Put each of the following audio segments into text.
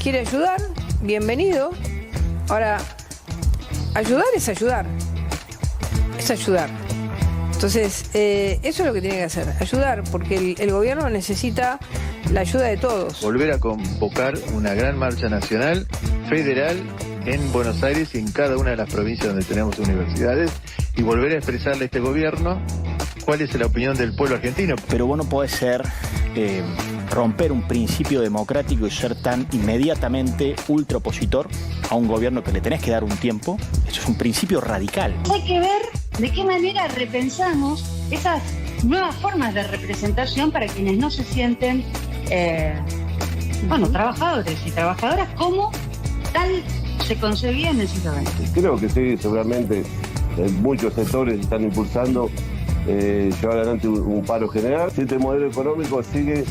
quiere ayudar, bienvenido. Ahora, ayudar es ayudar. Es ayudar. Entonces, eso es lo que tiene que hacer, ayudar, porque el gobierno necesita la ayuda de todos. Volver a convocar una gran marcha nacional, federal, en Buenos Aires y en cada una de las provincias donde tenemos universidades, y volver a expresarle a este gobierno cuál es la opinión del pueblo argentino. Pero vos no podés romper un principio democrático y ser tan inmediatamente ultra opositor a un gobierno que le tenés que dar un tiempo. Eso es un principio radical. Hay que ver de qué manera repensamos esas nuevas formas de representación para quienes no se sienten, trabajadores y trabajadoras como tal se concebía en el siglo XX. Creo que sí, seguramente muchos sectores están impulsando llevar adelante un paro general. Este modelo económico sigue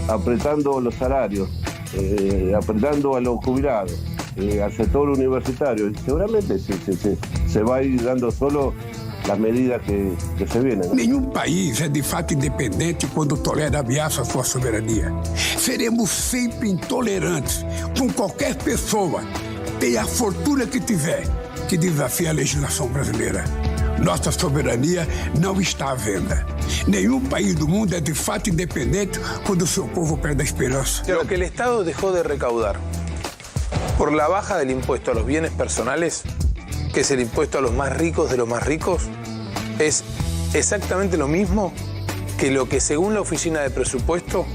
apretando los salarios, apretando a los jubilados, al sector universitario. Seguramente se va a ir dando solo las medidas que se vienen. Nenhum país é de fato independente quando tolera ameaça à sua soberania. Seremos sempre intolerantes com qualquer pessoa, tenha a fortuna que tiver, que desafie a legislação brasileira. Nossa soberania não está à venda. Nenhum país do mundo é de fato independente quando o seu povo perde a esperança. Lo que el Estado dejó de recaudar por la baja del impuesto a los bienes personales, que es el impuesto a los más ricos de los más ricos, es exactamente lo mismo que lo que según la Oficina de Presupuesto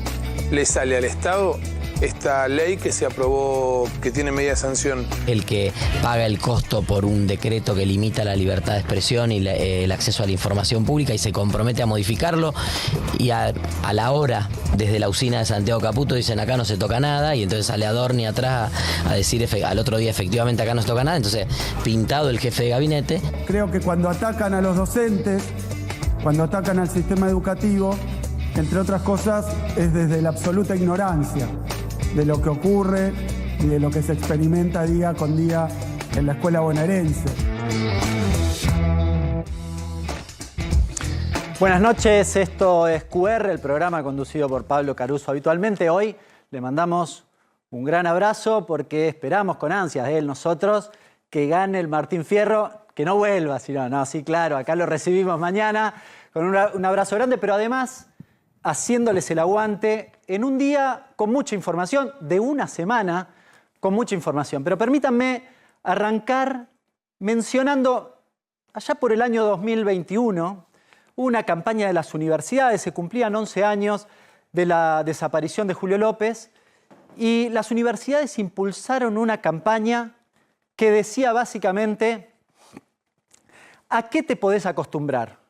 le sale al Estado esta ley que se aprobó, que tiene media sanción. El que paga el costo por un decreto que limita la libertad de expresión y el acceso a la información pública y se compromete a modificarlo, y a la hora, desde la usina de Santiago Caputo, dicen acá no se toca nada, y entonces sale Adorni atrás a decir al otro día efectivamente acá no se toca nada. Entonces, pintado el jefe de gabinete. Creo que cuando atacan a los docentes, cuando atacan al sistema educativo, entre otras cosas, es desde la absoluta ignorancia de lo que ocurre y de lo que se experimenta día con día en la escuela bonaerense. Buenas noches, esto es QR, el programa conducido por Pablo Caruso habitualmente. Hoy le mandamos un gran abrazo porque esperamos con ansias de él, nosotros, que gane el Martín Fierro, que no vuelva, sino, no, sí, claro, acá lo recibimos mañana con un abrazo grande, pero además haciéndoles el aguante en un día con mucha información, de una semana con mucha información. Pero permítanme arrancar mencionando, allá por el año 2021, una campaña de las universidades, se cumplían 11 años de la desaparición de Julio López, y las universidades impulsaron una campaña que decía básicamente: ¿a qué te podés acostumbrar?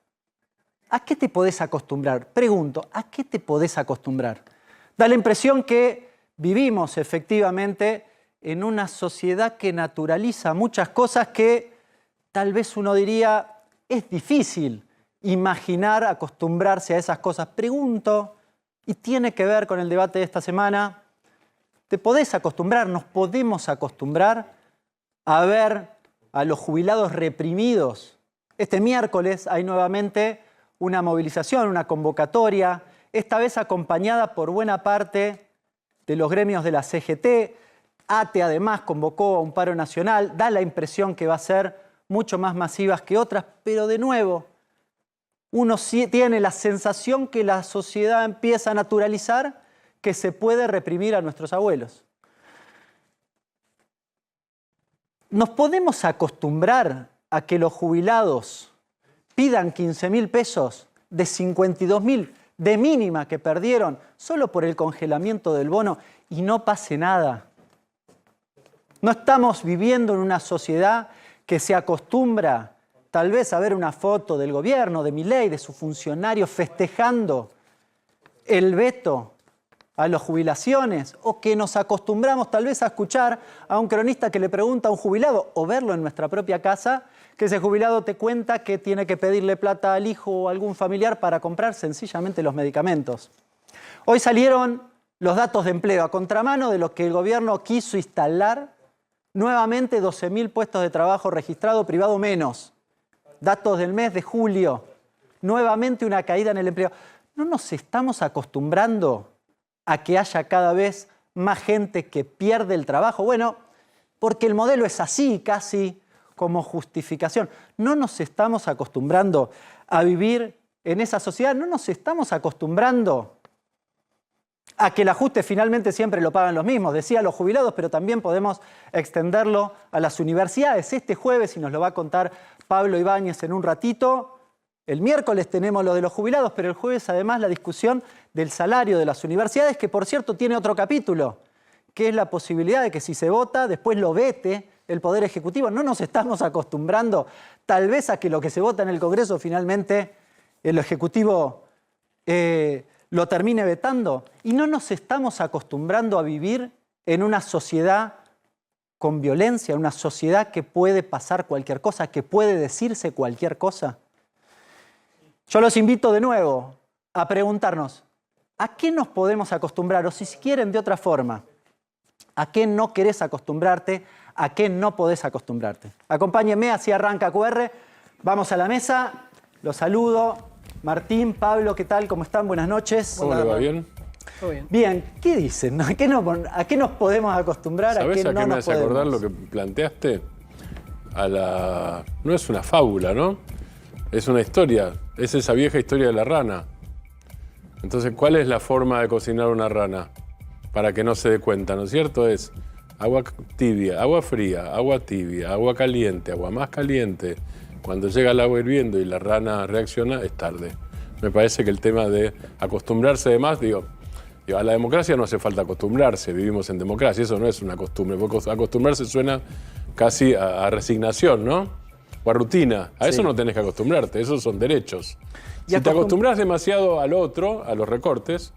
¿A qué te podés acostumbrar? Pregunto, ¿a qué te podés acostumbrar? Da la impresión que vivimos efectivamente en una sociedad que naturaliza muchas cosas que tal vez uno diría es difícil imaginar acostumbrarse a esas cosas. Pregunto, y tiene que ver con el debate de esta semana, ¿te podés acostumbrar? ¿Nos podemos acostumbrar a ver a los jubilados reprimidos? Este miércoles hay nuevamente una movilización, una convocatoria, esta vez acompañada por buena parte de los gremios de la CGT. ATE además convocó a un paro nacional, da la impresión que va a ser mucho más masivas que otras, pero de nuevo, uno sí tiene la sensación que la sociedad empieza a naturalizar que se puede reprimir a nuestros abuelos. ¿Nos podemos acostumbrar a que los jubilados pidan 15.000 pesos de 52.000 de mínima que perdieron solo por el congelamiento del bono y no pase nada? ¿No estamos viviendo en una sociedad que se acostumbra tal vez a ver una foto del gobierno, de Milei, de sus funcionarios festejando el veto a las jubilaciones? ¿O que nos acostumbramos tal vez a escuchar a un cronista que le pregunta a un jubilado, o verlo en nuestra propia casa, que ese jubilado te cuenta que tiene que pedirle plata al hijo o a algún familiar para comprar sencillamente los medicamentos? Hoy salieron los datos de empleo a contramano de lo que el gobierno quiso instalar. Nuevamente 12.000 puestos de trabajo registrados, privado menos. Datos del mes de julio. Nuevamente una caída en el empleo. ¿No nos estamos acostumbrando a que haya cada vez más gente que pierde el trabajo. Bueno, porque el modelo es así, casi como justificación. No nos estamos acostumbrando a vivir en esa sociedad, no nos estamos acostumbrando a que el ajuste finalmente siempre lo pagan los mismos. Decía los jubilados, pero también podemos extenderlo a las universidades. Este jueves, y nos lo va a contar Pablo Ibáñez en un ratito, el miércoles tenemos lo de los jubilados, pero el jueves además la discusión del salario de las universidades, que por cierto tiene otro capítulo, que es la posibilidad de que si se vota, después lo vete el Poder Ejecutivo. No nos estamos acostumbrando tal vez a que lo que se vota en el Congreso finalmente el Ejecutivo lo termine vetando. Y no nos estamos acostumbrando a vivir en una sociedad con violencia, una sociedad que puede pasar cualquier cosa, que puede decirse cualquier cosa. Yo los invito de nuevo a preguntarnos, ¿a qué nos podemos acostumbrar? O si quieren de otra forma, ¿a qué no querés acostumbrarte? ¿A qué no podés acostumbrarte? Acompáñenme, así arranca QR. Vamos a la mesa. Los saludo. Martín, Pablo, ¿qué tal? ¿Cómo están? Buenas noches. ¿Cómo le va? ¿Bien? Todo bien. Bien, ¿qué dicen? ¿A qué nos podemos acostumbrar? ¿Sabés ¿A a qué qué no me nos hace acordar podemos? lo que planteaste? No es una fábula, ¿no? Es una historia. Es esa vieja historia de la rana. Entonces, ¿cuál es la forma de cocinar una rana? Para que no se dé cuenta, ¿no es cierto? Es agua tibia, agua fría, agua tibia, agua caliente, agua más caliente. Cuando llega el agua hirviendo y la rana reacciona, es tarde. Me parece que el tema de acostumbrarse de más, digo, a la democracia no hace falta acostumbrarse, vivimos en democracia, eso no es una costumbre, porque acostumbrarse suena casi a resignación, ¿no? O a rutina. A eso no tenés que acostumbrarte, esos son derechos. Si te acostumbras demasiado al otro, a los recortes,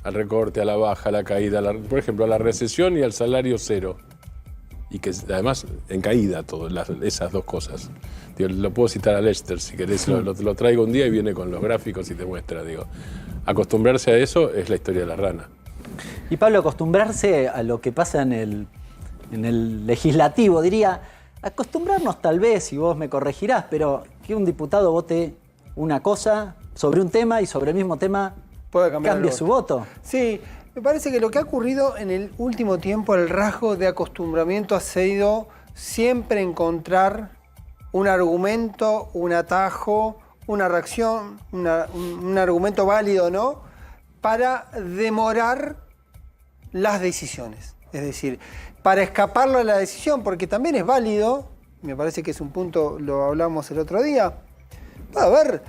al recorte, a la baja, a la caída, por ejemplo, a la recesión y al salario cero, y que además en caída todas esas dos cosas. Digo, lo puedo citar a Lester, si querés, lo traigo un día y viene con los gráficos y te muestra. Digo, acostumbrarse a eso es la historia de la rana. Y Pablo, acostumbrarse a lo que pasa en el legislativo, diría, acostumbrarnos tal vez, y vos me corregirás, pero que un diputado vote una cosa sobre un tema y sobre el mismo tema cambie su voto. Sí, me parece que lo que ha ocurrido en el último tiempo, el rasgo de acostumbramiento ha sido siempre encontrar un argumento, un atajo, una reacción, un argumento válido, ¿no?, para demorar las decisiones. Es decir, para escaparlo a la decisión, porque también es válido, me parece que es un punto, lo hablamos el otro día, puede haber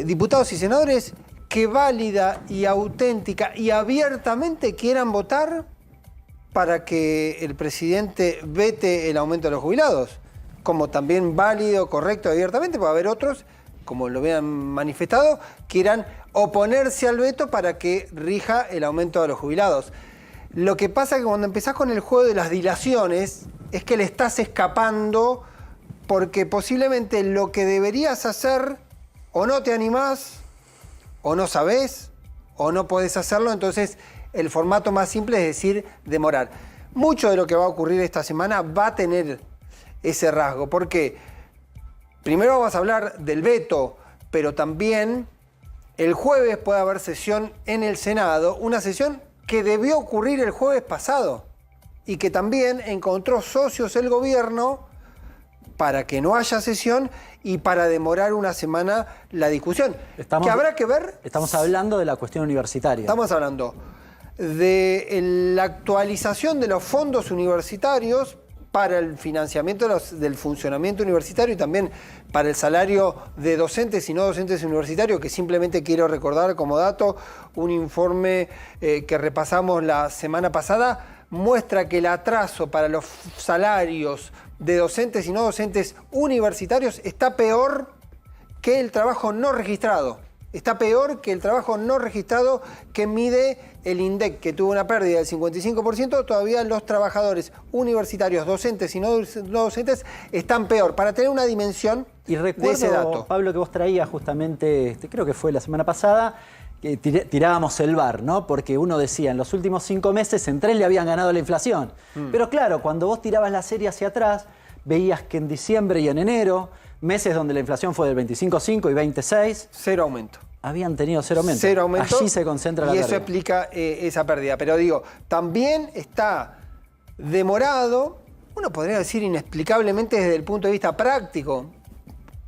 diputados y senadores que válida y auténtica y abiertamente quieran votar para que el presidente vete el aumento de los jubilados. Como también válido, correcto, abiertamente, puede haber otros, como lo habían manifestado, quieran oponerse al veto para que rija el aumento de los jubilados. Lo que pasa es que cuando empezás con el juego de las dilaciones, es que le estás escapando porque posiblemente lo que deberías hacer o no te animás, o no sabés, o no podés hacerlo, entonces el formato más simple es decir, demorar. Mucho de lo que va a ocurrir esta semana va a tener ese rasgo, porque primero vamos a hablar del veto, pero también el jueves puede haber sesión en el Senado, una sesión que debió ocurrir el jueves pasado y que también encontró socios el gobierno para que no haya sesión y para demorar una semana la discusión. Que habrá que ver. Estamos hablando de la cuestión universitaria. Estamos hablando de la actualización de los fondos universitarios para el financiamiento del funcionamiento universitario y también para el salario de docentes y no docentes universitarios, que simplemente quiero recordar como dato, un informe que repasamos la semana pasada muestra que el atraso para los salarios de docentes y no docentes universitarios está peor que el trabajo no registrado. Está peor que el trabajo no registrado que mide el INDEC, que tuvo una pérdida del 55%. Todavía los trabajadores universitarios, docentes y no docentes, están peor. Para tener una dimensión de ese dato. Pablo, que vos traías justamente, creo que fue la semana pasada, que tirábamos el VAR, ¿no? Porque uno decía, en los últimos 5 meses en 3 le habían ganado la inflación. Pero claro, cuando vos tirabas la serie hacia atrás, veías que en diciembre y en enero, meses donde la inflación fue del 25,5 y 26. Cero aumento. habían tenido cero aumento. Cero aumento. Allí se concentra la pérdida. Y pérdida. eso explica esa pérdida. Pero digo, también está demorado, uno podría decir inexplicablemente desde el punto de vista práctico.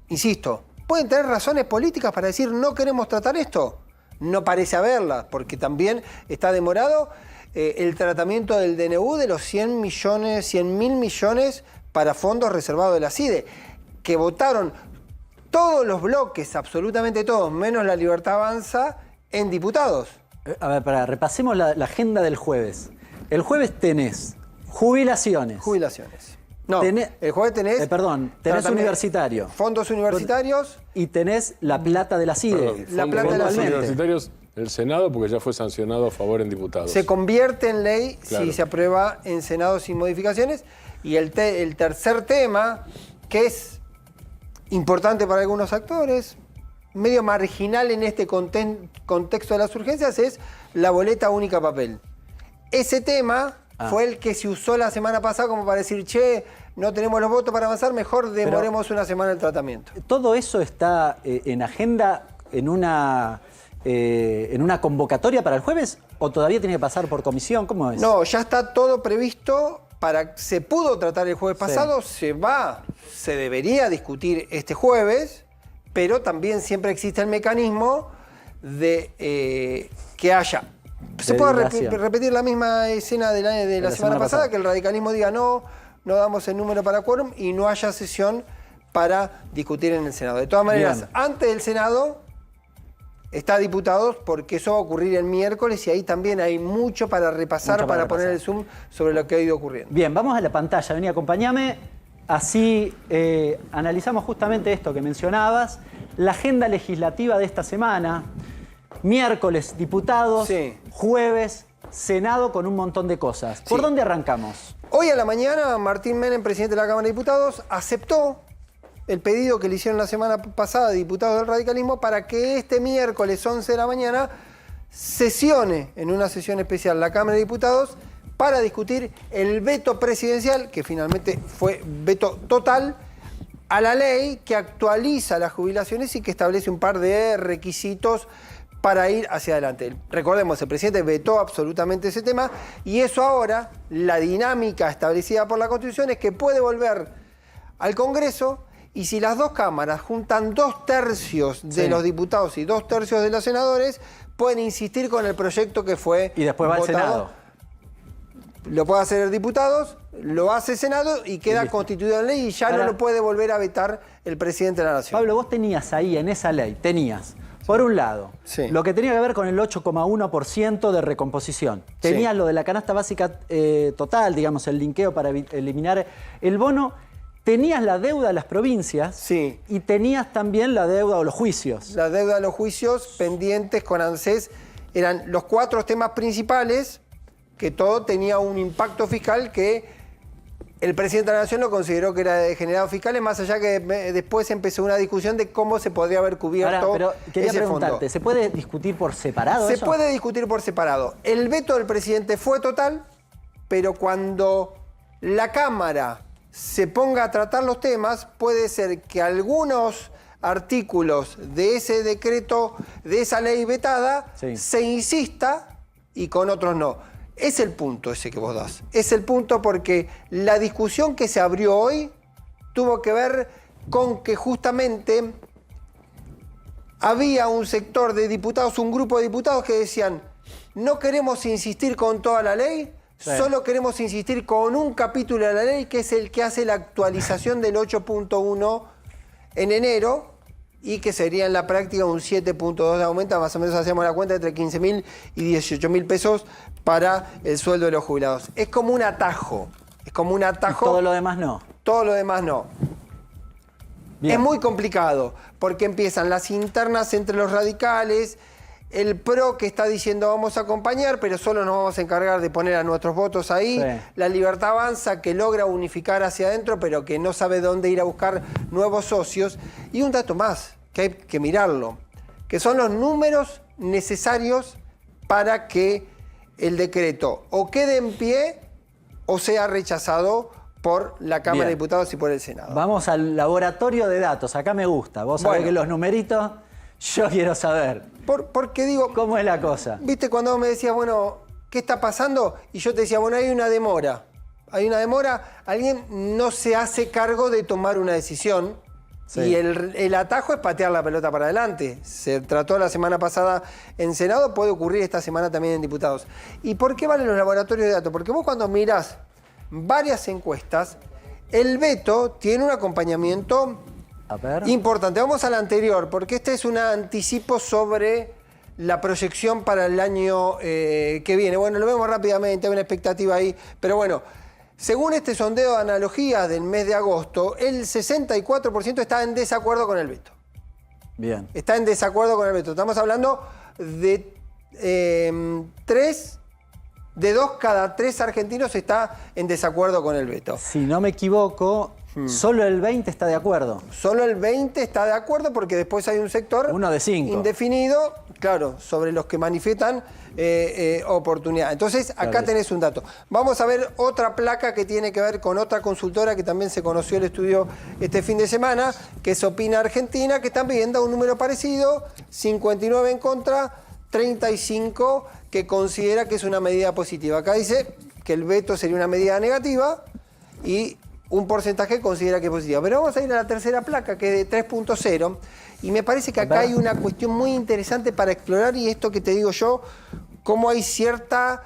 Insisto, ¿pueden tener razones políticas para decir no queremos tratar esto? No parece haberlas, porque también está demorado el tratamiento del DNU de los 100.000 millones para fondos reservados de la CIDE, que votaron todos los bloques, absolutamente todos, menos la Libertad Avanza, en diputados. A ver, repasemos la agenda del jueves. El jueves tenés jubilaciones. No, el jueves tenés... tenés universitario. Fondos universitarios. Y tenés la plata de la CIDE. La plata de la CIDE. Universitarios, el Senado, porque ya fue sancionado a favor en diputados. Se convierte en ley si se aprueba en Senado sin modificaciones. Y el tercer tema, que es importante para algunos actores, medio marginal en este contexto de las urgencias, es la boleta única papel. Ese tema fue el que se usó la semana pasada como para decir, che, no tenemos los votos para avanzar, mejor demoremos una semana el tratamiento. ¿Todo eso está en agenda en una convocatoria para el jueves o todavía tiene que pasar por comisión? ¿Cómo es? No, ya está todo previsto. Se pudo tratar el jueves pasado, se debería discutir este jueves, pero también siempre existe el mecanismo de que haya. Se puede repetir la misma escena de la semana pasada, que el radicalismo diga no damos el número para quórum y no haya sesión para discutir en el Senado. De todas maneras, antes del Senado está diputados, porque eso va a ocurrir el miércoles y ahí también hay mucho para repasar, para poner el zoom sobre lo que ha ido ocurriendo. Bien, vamos a la pantalla, vení, acompáñame. Así analizamos justamente esto que mencionabas, la agenda legislativa de esta semana. Miércoles, diputados, jueves, Senado con un montón de cosas. ¿Por dónde arrancamos? Hoy a la mañana, Martín Menem, presidente de la Cámara de Diputados, aceptó el pedido que le hicieron la semana pasada de diputados del radicalismo para que este miércoles 11 de la mañana sesione en una sesión especial la Cámara de Diputados para discutir el veto presidencial, que finalmente fue veto total, a la ley que actualiza las jubilaciones y que establece un par de requisitos para ir hacia adelante. Recordemos, el presidente vetó absolutamente ese tema y eso ahora, la dinámica establecida por la Constitución es que puede volver al Congreso y si las dos cámaras juntan 2/3 de los diputados y 2/3 de los senadores, pueden insistir con el proyecto que fue y después va al Senado. Lo puede hacer diputados, lo hace Senado y queda constituido en ley y ya no lo puede volver a vetar el presidente de la Nación. Pablo, vos tenías ahí en esa ley, por un lado, lo que tenía que ver con el 8,1% de recomposición. Tenías lo de la canasta básica total, digamos, el linkeo para eliminar el bono. Tenías la deuda de las provincias y tenías también la deuda o los juicios. La deuda de los juicios pendientes con ANSES eran los 4 temas principales, que todo tenía un impacto fiscal que el presidente de la Nación lo consideró que era de degenerados fiscales, más allá que después empezó una discusión de cómo se podría haber cubierto quería ese preguntarte, fondo. ¿se puede discutir por separado Se eso? puede discutir por separado. El veto del presidente fue total, pero cuando la Cámara se ponga a tratar los temas, puede ser que algunos artículos de ese decreto, de esa ley vetada, se insista y con otros no. Es el punto ese que vos das. Es el punto porque la discusión que se abrió hoy tuvo que ver con que justamente había un sector de diputados, un grupo de diputados que decían no queremos insistir con toda la ley, solo queremos insistir con un capítulo de la ley que es el que hace la actualización del 8.1 en enero y que sería en la práctica un 7.2 de aumento, más o menos hacemos la cuenta entre 15.000 y 18.000 pesos para el sueldo de los jubilados. Es como un atajo. Es como un atajo. ¿Y todo lo demás no? Todo lo demás no. Bien. Es muy complicado porque empiezan las internas entre los radicales, el PRO que está diciendo vamos a acompañar, pero solo nos vamos a encargar de poner a nuestros votos ahí. La Libertad Avanza que logra unificar hacia adentro, pero que no sabe dónde ir a buscar nuevos socios. Y un dato más, que hay que mirarlo, que son los números necesarios para que el decreto o quede en pie o sea rechazado por la Cámara de Diputados y por el Senado. Vamos al laboratorio de datos, acá me gusta. Vos sabés que los numeritos... Yo quiero saber. Porque digo... ¿Cómo es la cosa? Viste, cuando vos me decías, bueno, ¿qué está pasando? Y yo te decía, bueno, hay una demora. Hay una demora, alguien no se hace cargo de tomar una decisión. Sí. Y el atajo es patear la pelota para adelante. Se trató la semana pasada en Senado, puede ocurrir esta semana también en diputados. ¿Y por qué valen los laboratorios de datos? Porque vos cuando mirás varias encuestas, el veto tiene un acompañamiento importante. Vamos a la anterior, porque este es un anticipo sobre la proyección para el año que viene. Bueno, lo vemos rápidamente, hay una expectativa ahí, pero bueno. Según este sondeo de analogías del mes de agosto, el 64% está en desacuerdo con el veto. Bien. Está en desacuerdo con el veto. Estamos hablando de 2 cada 3 argentinos está en desacuerdo con el veto. Si no me equivoco, solo el 20 está de acuerdo. Solo el 20 está de acuerdo porque después hay un sector... 1 de 5. Indefinido, claro, sobre los que manifiestan oportunidad. Entonces, acá tenés un dato. Vamos a ver otra placa que tiene que ver con otra consultora que también se conoció el estudio este fin de semana, que es Opina Argentina, que están pidiendo un número parecido, 59 en contra, 35 que considera que es una medida positiva. Acá dice que el veto sería una medida negativa y un porcentaje considera que es positiva. Pero vamos a ir a la tercera placa, que es de 3.0, y me parece que acá hay una cuestión muy interesante para explorar, y esto que te digo yo, cómo hay cierta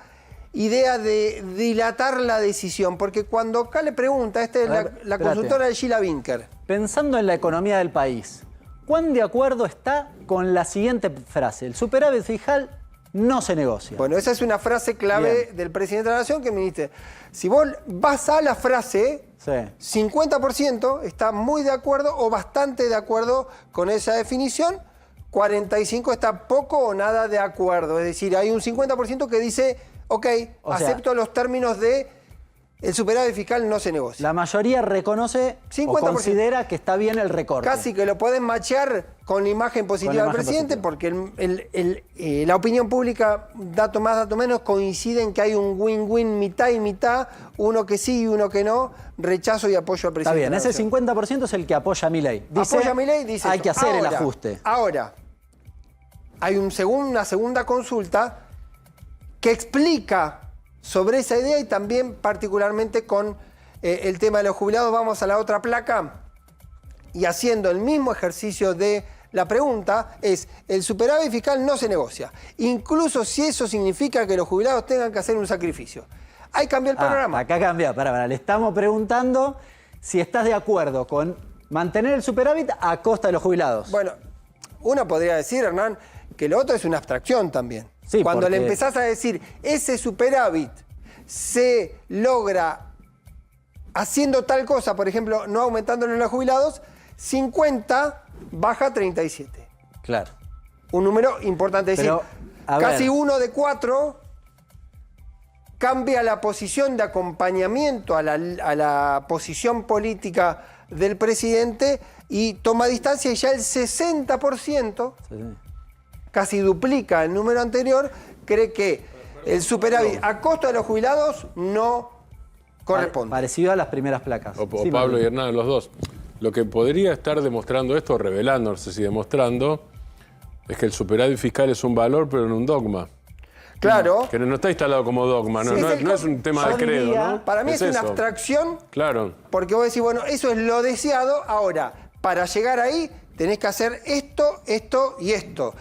idea de dilatar la decisión. Porque cuando acá le pregunta, esta es la consultora de Sheila Winker. Pensando en la economía del país, ¿cuán de acuerdo está con la siguiente frase? El superávit fiscal no se negocia. Bueno, esa es una frase clave del presidente de la Nación que me dijiste. Si vos vas a la frase, 50% está muy de acuerdo o bastante de acuerdo con esa definición, 45% está poco o nada de acuerdo. Es decir, hay un 50% que dice, ok, acepto los términos de el superávit fiscal no se negocia. La mayoría reconoce 50%. O considera que está bien el recorte. Casi que lo pueden machear con la imagen positiva del presidente, porque la opinión pública, dato más, dato menos, coincide en que hay un win-win mitad y mitad, uno que sí y uno que no, rechazo y apoyo al presidente. Está bien, ese 50% es el que apoya a Milei. Apoya a Milei, dice hay que hacer el ajuste. Ahora, hay una segunda consulta que explica sobre esa idea y también particularmente con el tema de los jubilados. Vamos a la otra placa y haciendo el mismo ejercicio de la pregunta es, el superávit fiscal no se negocia, incluso si eso significa que los jubilados tengan que hacer un sacrificio. Ahí cambia el panorama. Acá cambia, le estamos preguntando si estás de acuerdo con mantener el superávit a costa de los jubilados. Bueno, uno podría decir, Hernán, que lo otro es una abstracción también. Sí, cuando le empezás a decir, ese superávit se logra haciendo tal cosa, por ejemplo, no aumentándole a los jubilados, 50 baja a 37. Claro. Un número importante. Es decir, casi 1 de 4 cambia la posición de acompañamiento a la posición política del presidente y toma distancia, y ya el 60%, casi duplica el número anterior, cree que el superávit a costa de los jubilados no corresponde. Parecido a las primeras placas. O Pablo y Hernán, los dos. Lo que podría estar demostrando esto, revelando, no sé si demostrando, es que el superávit fiscal es un valor, pero no un dogma. Claro. Que no está instalado como dogma, no es un tema de credo, ¿no? Para mí es una abstracción. Claro. Porque vos decís, bueno, eso es lo deseado. Ahora, para llegar ahí, tenés que hacer esto, esto y esto.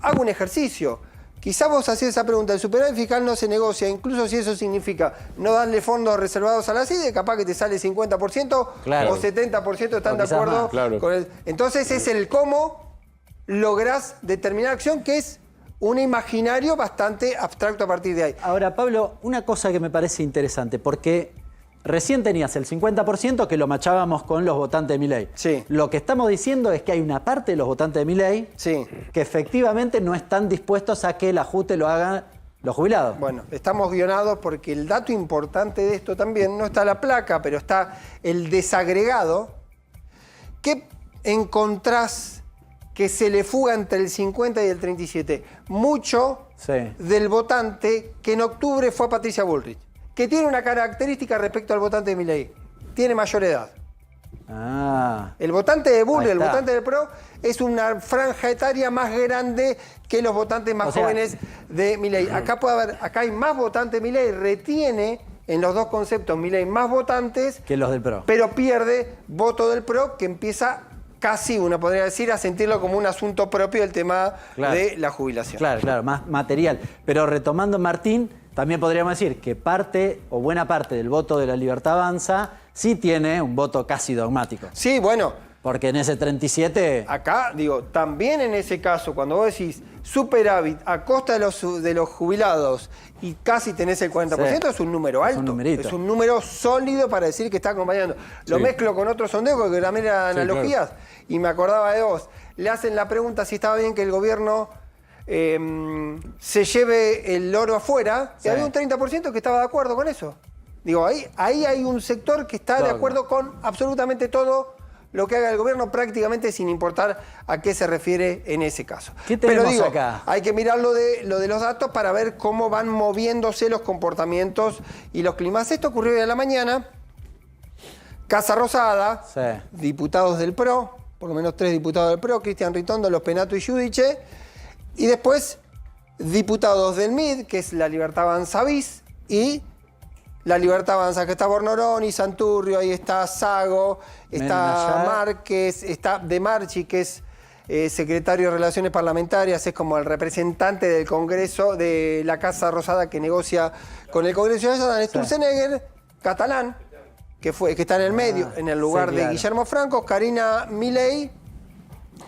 Hago un ejercicio. Quizás vos hacés esa pregunta, el superávit fiscal no se negocia, incluso si eso significa no darle fondos reservados a la CIDE, capaz que te sale 50% o 70% están de acuerdo con el... Entonces es el cómo lográs determinar acción, que es un imaginario bastante abstracto a partir de ahí. Ahora, Pablo, una cosa que me parece interesante, porque recién tenías el 50% que lo machábamos con los votantes de Milei. Sí. Lo que estamos diciendo es que hay una parte de los votantes de Milei que efectivamente no están dispuestos a que el ajuste lo hagan los jubilados. Bueno, estamos guionados porque el dato importante de esto también, no está la placa, pero está el desagregado. ¿Qué encontrás que se le fuga entre el 50 y el 37? Mucho del votante que en octubre fue a Patricia Bullrich, que tiene una característica respecto al votante de Milei. Tiene mayor edad. El votante de Bullrich, el está. votante del PRO, es una franja etaria más grande que los votantes más jóvenes de Milei. Acá puede haber, acá hay más votantes de Milei, retiene en los dos conceptos Milei más votantes que los del PRO. Pero pierde voto del PRO, que empieza casi, uno podría decir, a sentirlo como un asunto propio el tema de la jubilación. Claro, más material. Pero retomando Martín, también podríamos decir que parte o buena parte del voto de La Libertad Avanza sí tiene un voto casi dogmático. Sí, bueno. Porque en ese 37... Acá, digo, también en ese caso, cuando vos decís superávit a costa de los jubilados y casi tenés el 40%, es un número alto. Es un número sólido para decir que está acompañando. Lo mezclo con otros sondeos, que también eran analogías, y me acordaba de vos. Le hacen la pregunta si estaba bien que el gobierno se lleve el oro afuera, y había un 30% que estaba de acuerdo con eso. Digo, ahí hay un sector que está de acuerdo con absolutamente todo lo que haga el gobierno, prácticamente sin importar a qué se refiere en ese caso. ¿Qué tenemos Pero digo, acá? hay que mirar lo de los datos para ver cómo van moviéndose los comportamientos y los climas. Esto ocurrió hoy a la mañana. Casa Rosada, diputados del PRO, por lo menos 3 diputados del PRO, Cristian Ritondo, Los Penato y Giudice, y después diputados del MID, que es La Libertad Avanza bis, y La Libertad Avanza, que está Bornoroni, Santurrio, ahí está Sago, está Márquez, está De Marchi, que es secretario de Relaciones Parlamentarias, es como el representante del Congreso de la Casa Rosada que negocia con el Congreso de Allá, Sturzenegger, catalán, que está en el medio, en el lugar de Guillermo Franco, Karina Milei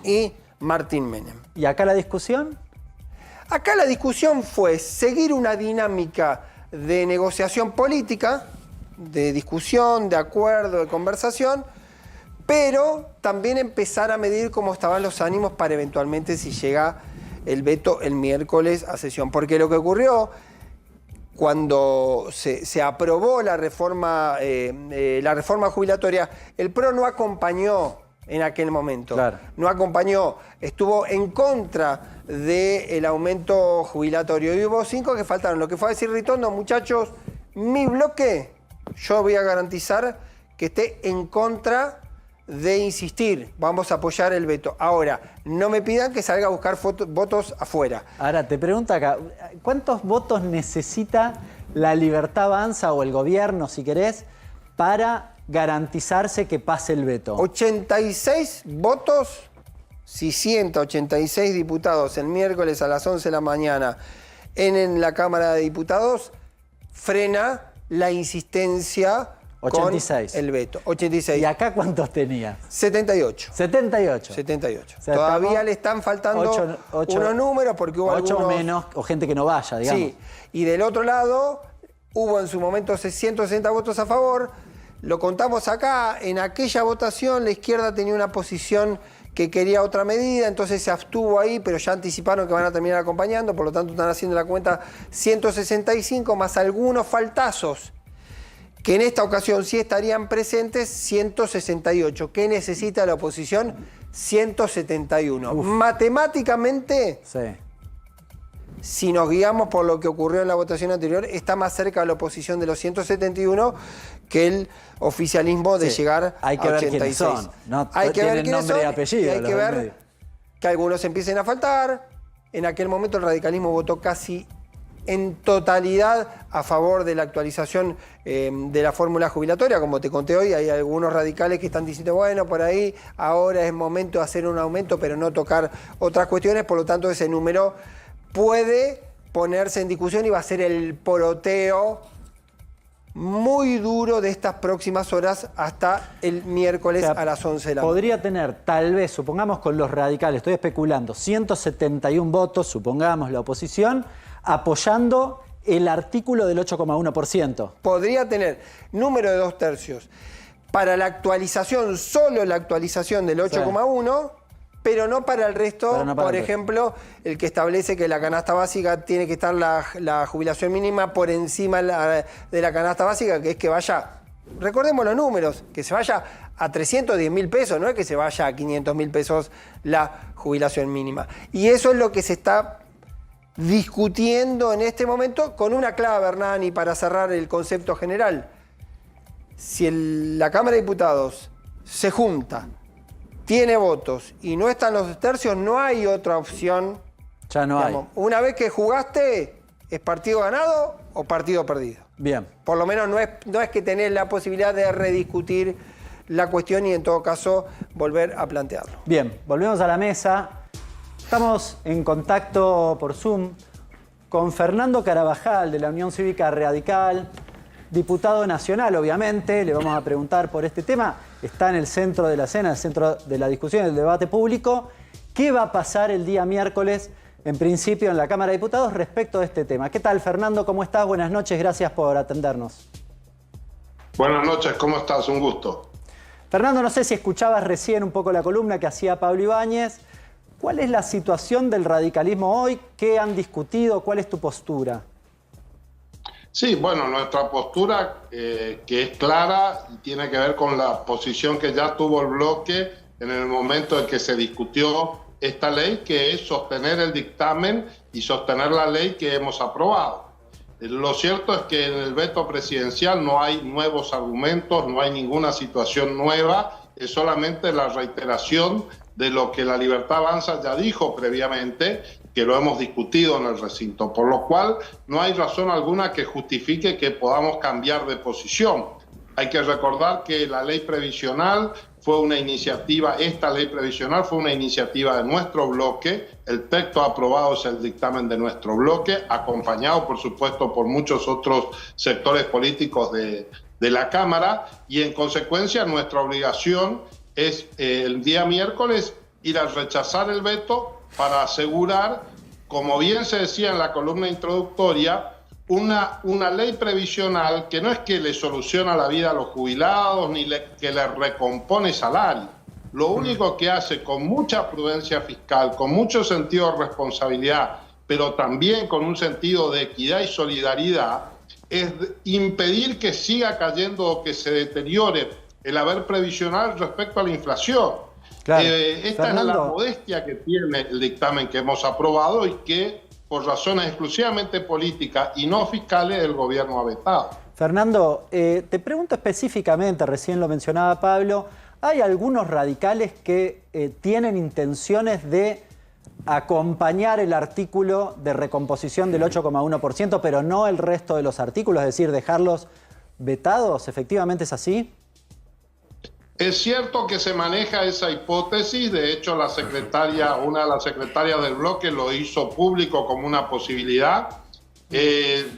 y Martín Menem. ¿Y acá la discusión? Acá la discusión fue seguir una dinámica de negociación política, de discusión, de acuerdo, de conversación, pero también empezar a medir cómo estaban los ánimos para eventualmente si llega el veto el miércoles a sesión. Porque lo que ocurrió cuando se aprobó la reforma jubilatoria, el PRO no acompañó en aquel momento. No acompañó, estuvo en contra del aumento jubilatorio. Y hubo 5 que faltaron. Lo que fue a decir Ritondo, muchachos, mi bloque, yo voy a garantizar que esté en contra de insistir. Vamos a apoyar el veto. Ahora, no me pidan que salga a buscar votos afuera. Ahora, te pregunto acá, ¿cuántos votos necesita La Libertad Avanza o el gobierno, si querés, para garantizarse que pase el veto? 86 votos, si 186 diputados el miércoles a las 11 de la mañana en la Cámara de Diputados, frena la insistencia 86. Con el veto. 86. ¿Y acá cuántos tenía? 78. 78. 78. Todavía le están faltando unos números porque hubo 8 algunos... menos, o gente que no vaya, digamos. Sí, y del otro lado hubo en su momento 160 votos a favor. Lo contamos acá, en aquella votación la izquierda tenía una posición que quería otra medida, entonces se abstuvo ahí, pero ya anticiparon que van a terminar acompañando, por lo tanto están haciendo la cuenta 165 más algunos faltazos, que en esta ocasión sí estarían presentes, 168. ¿Qué necesita la oposición? 171. Matemáticamente, si nos guiamos por lo que ocurrió en la votación anterior, está más cerca la oposición de los 171 que el oficialismo de llegar hay que a ver 86. Quiénes son. No, hay que ver quiénes son y apellido, hay que ver que algunos empiecen a faltar. En aquel momento el radicalismo votó casi en totalidad a favor de la actualización de la fórmula jubilatoria. Como te conté hoy, hay algunos radicales que están diciendo, bueno, por ahí ahora es momento de hacer un aumento, pero no tocar otras cuestiones. Por lo tanto, ese número puede ponerse en discusión y va a ser el poroteo muy duro de estas próximas horas hasta el miércoles a las 11 de la mañana. Podría tener, tal vez, supongamos con los radicales, estoy especulando, 171 votos, supongamos la oposición, apoyando el artículo del 8,1%. Podría tener número de 2/3 para la actualización, solo la actualización del 8,1%, pero no para el resto. Por ejemplo, el que establece que la canasta básica tiene que estar la jubilación mínima por encima de la canasta básica, que es que vaya, recordemos los números, que se vaya a 310.000 pesos, no es que se vaya a 500.000 pesos la jubilación mínima. Y eso es lo que se está discutiendo en este momento con una clave, Hernán, y para cerrar el concepto general. Si la Cámara de Diputados se junta, tiene votos y no están los 2/3, no hay otra opción. Ya no hay. Una vez que jugaste, ¿es partido ganado o partido perdido? Bien. Por lo menos no es que tenés la posibilidad de rediscutir la cuestión y en todo caso volver a plantearlo. Bien, volvemos a la mesa. Estamos en contacto por Zoom con Fernando Carabajal de la Unión Cívica Radical, diputado nacional, obviamente. Le vamos a preguntar por este tema. Está en el centro de la escena, en el centro de la discusión, del debate público. ¿Qué va a pasar el día miércoles, en principio, en la Cámara de Diputados respecto a este tema? ¿Qué tal, Fernando? ¿Cómo estás? Buenas noches, gracias por atendernos. Buenas noches, ¿cómo estás? Un gusto. Fernando, no sé si escuchabas recién un poco la columna que hacía Pablo Ibáñez. ¿Cuál es la situación del radicalismo hoy? ¿Qué han discutido? ¿Cuál es tu postura? Sí, bueno, nuestra postura que es clara y tiene que ver con la posición que ya tuvo el bloque en el momento en que se discutió esta ley, que es sostener el dictamen y sostener la ley que hemos aprobado. Lo cierto es que en el veto presidencial no hay nuevos argumentos, no hay ninguna situación nueva, es solamente la reiteración de lo que La Libertad Avanza ya dijo previamente, que lo hemos discutido en el recinto, por lo cual no hay razón alguna que justifique que podamos cambiar de posición. Hay que recordar que la ley previsional fue una iniciativa, esta ley previsional fue una iniciativa de nuestro bloque, el texto aprobado es el dictamen de nuestro bloque, acompañado por supuesto por muchos otros sectores políticos de la Cámara, y en consecuencia nuestra obligación es el día miércoles ir a rechazar el veto para asegurar, como bien se decía en la columna introductoria, una ley previsional que no es que le soluciona la vida a los jubilados ni que le recompone salario. Lo único que hace con mucha prudencia fiscal, con mucho sentido de responsabilidad, pero también con un sentido de equidad y solidaridad, es impedir que siga cayendo o que se deteriore el haber previsional respecto a la inflación. Claro. Esta Fernando, es la modestia que tiene el dictamen que hemos aprobado y que por razones exclusivamente políticas y no fiscales el gobierno ha vetado. Fernando, te pregunto específicamente, recién lo mencionaba Pablo, ¿hay algunos radicales que tienen intenciones de acompañar el artículo de recomposición del 8,1%, pero no el resto de los artículos, es decir, dejarlos vetados? ¿Efectivamente es así? Es cierto que se maneja esa hipótesis, de hecho una de las secretarias del bloque lo hizo público como una posibilidad.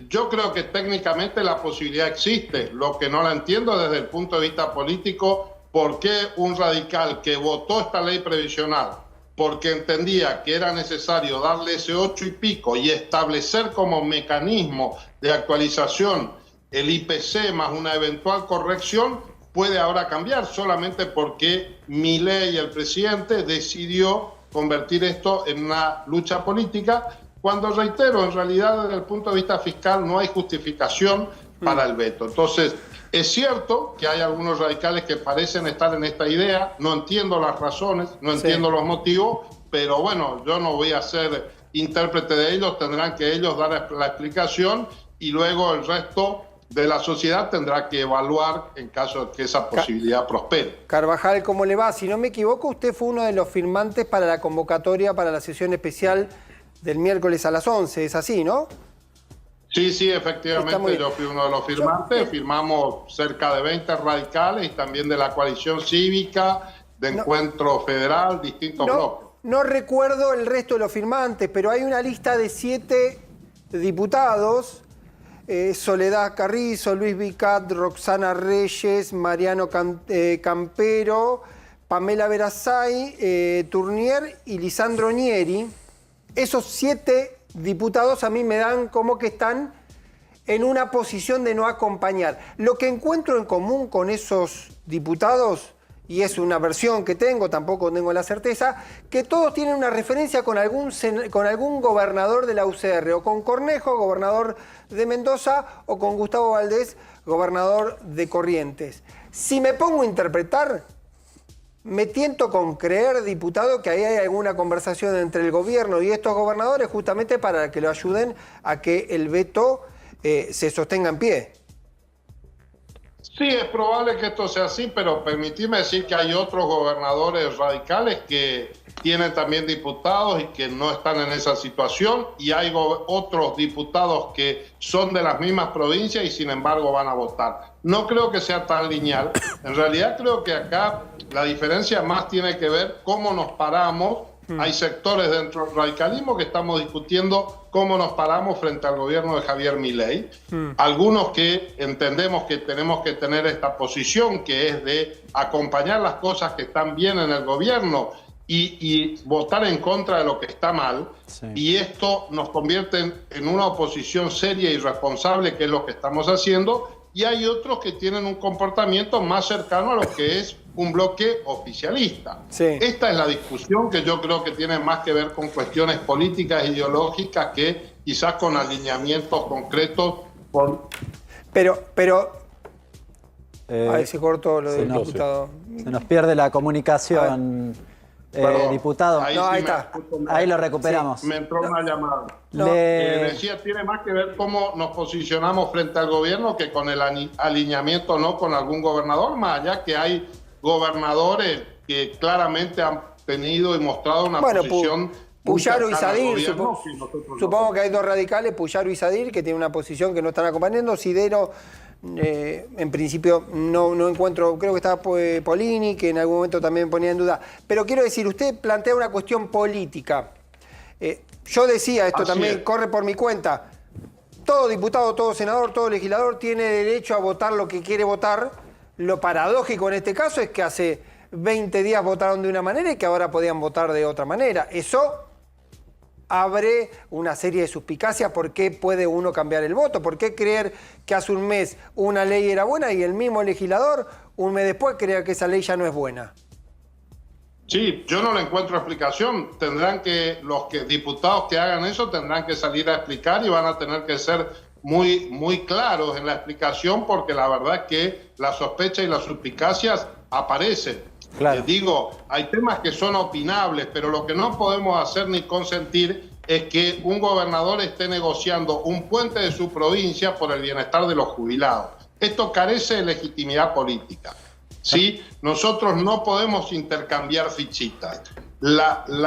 Yo creo que técnicamente la posibilidad existe, lo que no la entiendo desde el punto de vista político, por qué un radical que votó esta ley previsional, porque entendía que era necesario darle ese 8 y pico y establecer como mecanismo de actualización el IPC más una eventual corrección, puede ahora cambiar solamente porque Milei, el presidente, decidió convertir esto en una lucha política, cuando, reitero, en realidad desde el punto de vista fiscal no hay justificación para el veto. Entonces, es cierto que hay algunos radicales que parecen estar en esta idea, no entiendo las razones, no entiendo los motivos, pero bueno, yo no voy a ser intérprete de ellos, tendrán que ellos dar la explicación y luego el resto de la sociedad tendrá que evaluar en caso de que esa posibilidad prospere. Carvajal, ¿cómo le va? Si no me equivoco, usted fue uno de los firmantes para la convocatoria para la sesión especial del miércoles a las 11, ¿es así, no? Sí, efectivamente, yo fui uno de los firmantes, firmamos cerca de 20 radicales y también de la coalición cívica, de Encuentro Federal, distintos bloques. No recuerdo el resto de los firmantes, pero hay una lista de 7 diputados, Soledad Carrizo, Luis Vicat, Roxana Reyes, Mariano Campero, Pamela Verasay, Tournier y Lisandro Nieri. Esos 7 diputados a mí me dan como que están en una posición de no acompañar. Lo que encuentro en común con esos diputados, y es una versión que tengo, tampoco tengo la certeza, que todos tienen una referencia con algún gobernador de la UCR, o con Cornejo, gobernador de Mendoza, o con Gustavo Valdés, gobernador de Corrientes. Si me pongo a interpretar, me tiento con creer, diputado, que ahí hay alguna conversación entre el gobierno y estos gobernadores justamente para que lo ayuden a que el veto se sostenga en pie. Sí, es probable que esto sea así, pero permitidme decir que hay otros gobernadores radicales que tienen también diputados y que no están en esa situación, y hay otros diputados que son de las mismas provincias y sin embargo van a votar. No creo que sea tan lineal. En realidad creo que acá la diferencia más tiene que ver cómo nos paramos. Hay sectores dentro del radicalismo que estamos discutiendo cómo nos paramos frente al gobierno de Javier Milei. Algunos que entendemos que tenemos que tener esta posición, que es de acompañar las cosas que están bien en el gobierno y votar en contra de lo que está mal. Sí. Y esto nos convierte en una oposición seria y responsable, que es lo que estamos haciendo. Y hay otros que tienen un comportamiento más cercano a lo que es un bloque oficialista. Sí. Esta es la discusión que yo creo que tiene más que ver con cuestiones políticas e ideológicas que quizás con alineamientos concretos. Pero ahí se cortó lo del diputado. Se nos pierde la comunicación, diputado. Ahí, no, sí ahí está. Ahí lo recuperamos. Sí, me entró una llamada. Decía, tiene más que ver cómo nos posicionamos frente al gobierno que con el alineamiento no con algún gobernador, más allá que hay gobernadores que claramente han tenido y mostrado una posición. Puyaro y Sadir, supongo que hay dos radicales, Puyaro y Sadir, que tienen una posición que no están acompañando. Sidero, en principio, no encuentro, creo que estaba Polini, que en algún momento también ponía en duda. Pero quiero decir, usted plantea una cuestión política. Yo decía, esto también corre por mi cuenta, todo diputado, todo senador, todo legislador tiene derecho a votar lo que quiere votar. Lo paradójico en este caso es que hace 20 días votaron de una manera y que ahora podían votar de otra manera. Eso abre una serie de suspicacias. ¿Por qué puede uno cambiar el voto? ¿Por qué creer que hace un mes una ley era buena y el mismo legislador un mes después crea que esa ley ya no es buena? Sí, yo no le encuentro explicación. Tendrán que, diputados que hagan eso tendrán que salir a explicar y van a tener que ser muy claros en la explicación, porque la verdad es que la sospecha y las suspicacias aparecen. Claro. Digo, hay temas que son opinables, pero lo que no podemos hacer ni consentir es que un gobernador esté negociando un puente de su provincia por el bienestar de los jubilados. Esto carece de legitimidad política. ¿Sí? Nosotros no podemos intercambiar fichitas.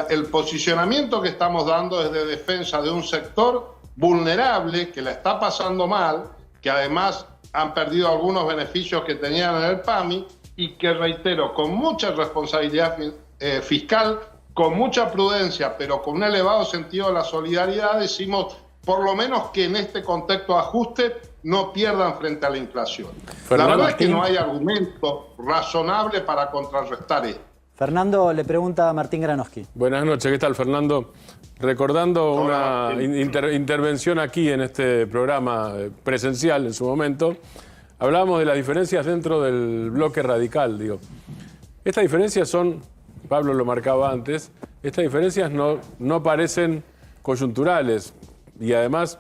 El posicionamiento que estamos dando es de defensa de un sector vulnerable, que la está pasando mal, que además han perdido algunos beneficios que tenían en el PAMI, y que, reitero, con mucha responsabilidad fiscal, con mucha prudencia, pero con un elevado sentido de la solidaridad, decimos, por lo menos que en este contexto de ajuste no pierdan frente a la inflación. La verdad es que no hay argumento razonable para contrarrestar esto. Fernando le pregunta a Martín Granowski. Buenas noches, ¿qué tal, Fernando? Recordando una intervención aquí en este programa presencial en su momento, hablábamos de las diferencias dentro del bloque radical. Digo, estas diferencias son, Pablo lo marcaba antes, estas diferencias no parecen coyunturales, y además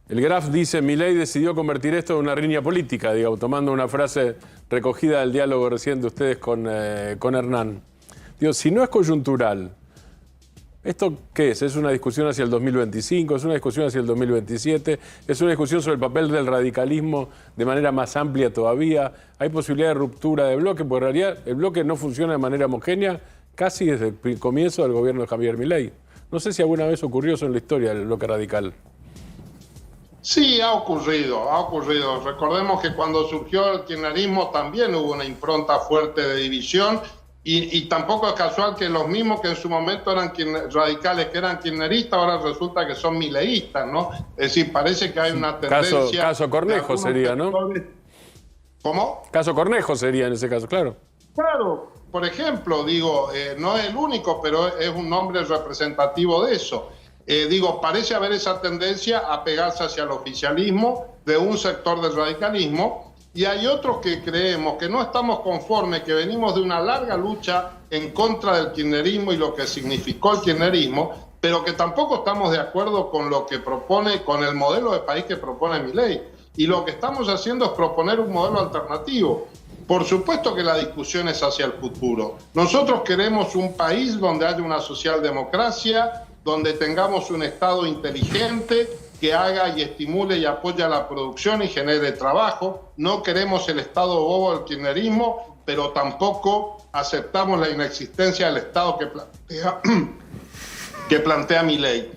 el Graf dice: Milei decidió convertir esto en una riña política, digamos, tomando una frase recogida del diálogo reciente de ustedes con Hernán. Digo, si no es coyuntural, ¿esto qué es? ¿Es una discusión hacia el 2025? ¿Es una discusión hacia el 2027? ¿Es una discusión sobre el papel del radicalismo de manera más amplia todavía? ¿Hay posibilidad de ruptura de bloque? Porque en realidad el bloque no funciona de manera homogénea casi desde el comienzo del gobierno de Javier Milei. No sé si alguna vez ocurrió eso en la historia del bloque radical. Sí, ha ocurrido. Recordemos que cuando surgió el kirchnerismo también hubo una impronta fuerte de división, y tampoco es casual que los mismos que en su momento eran radicales, que eran kirchneristas, ahora resulta que son mileístas, ¿no? Es decir, parece que hay una tendencia... Caso Cornejo sería, ¿no? ¿Cómo? Caso Cornejo sería en ese caso, claro. Claro, por ejemplo, digo, no es el único, pero es un nombre representativo de eso. Parece haber esa tendencia a pegarse hacia el oficialismo de un sector del radicalismo, y hay otros que creemos que no estamos conformes, que venimos de una larga lucha en contra del kirchnerismo y lo que significó el kirchnerismo, pero que tampoco estamos de acuerdo con lo que propone, con el modelo de país que propone Milei. Y lo que estamos haciendo es proponer un modelo alternativo. Por supuesto que la discusión es hacia el futuro. Nosotros queremos un país donde haya una socialdemocracia donde tengamos un Estado inteligente que haga y estimule y apoye la producción y genere trabajo. No queremos el Estado bobo del kirchnerismo, pero tampoco aceptamos la inexistencia del Estado que plantea Milei.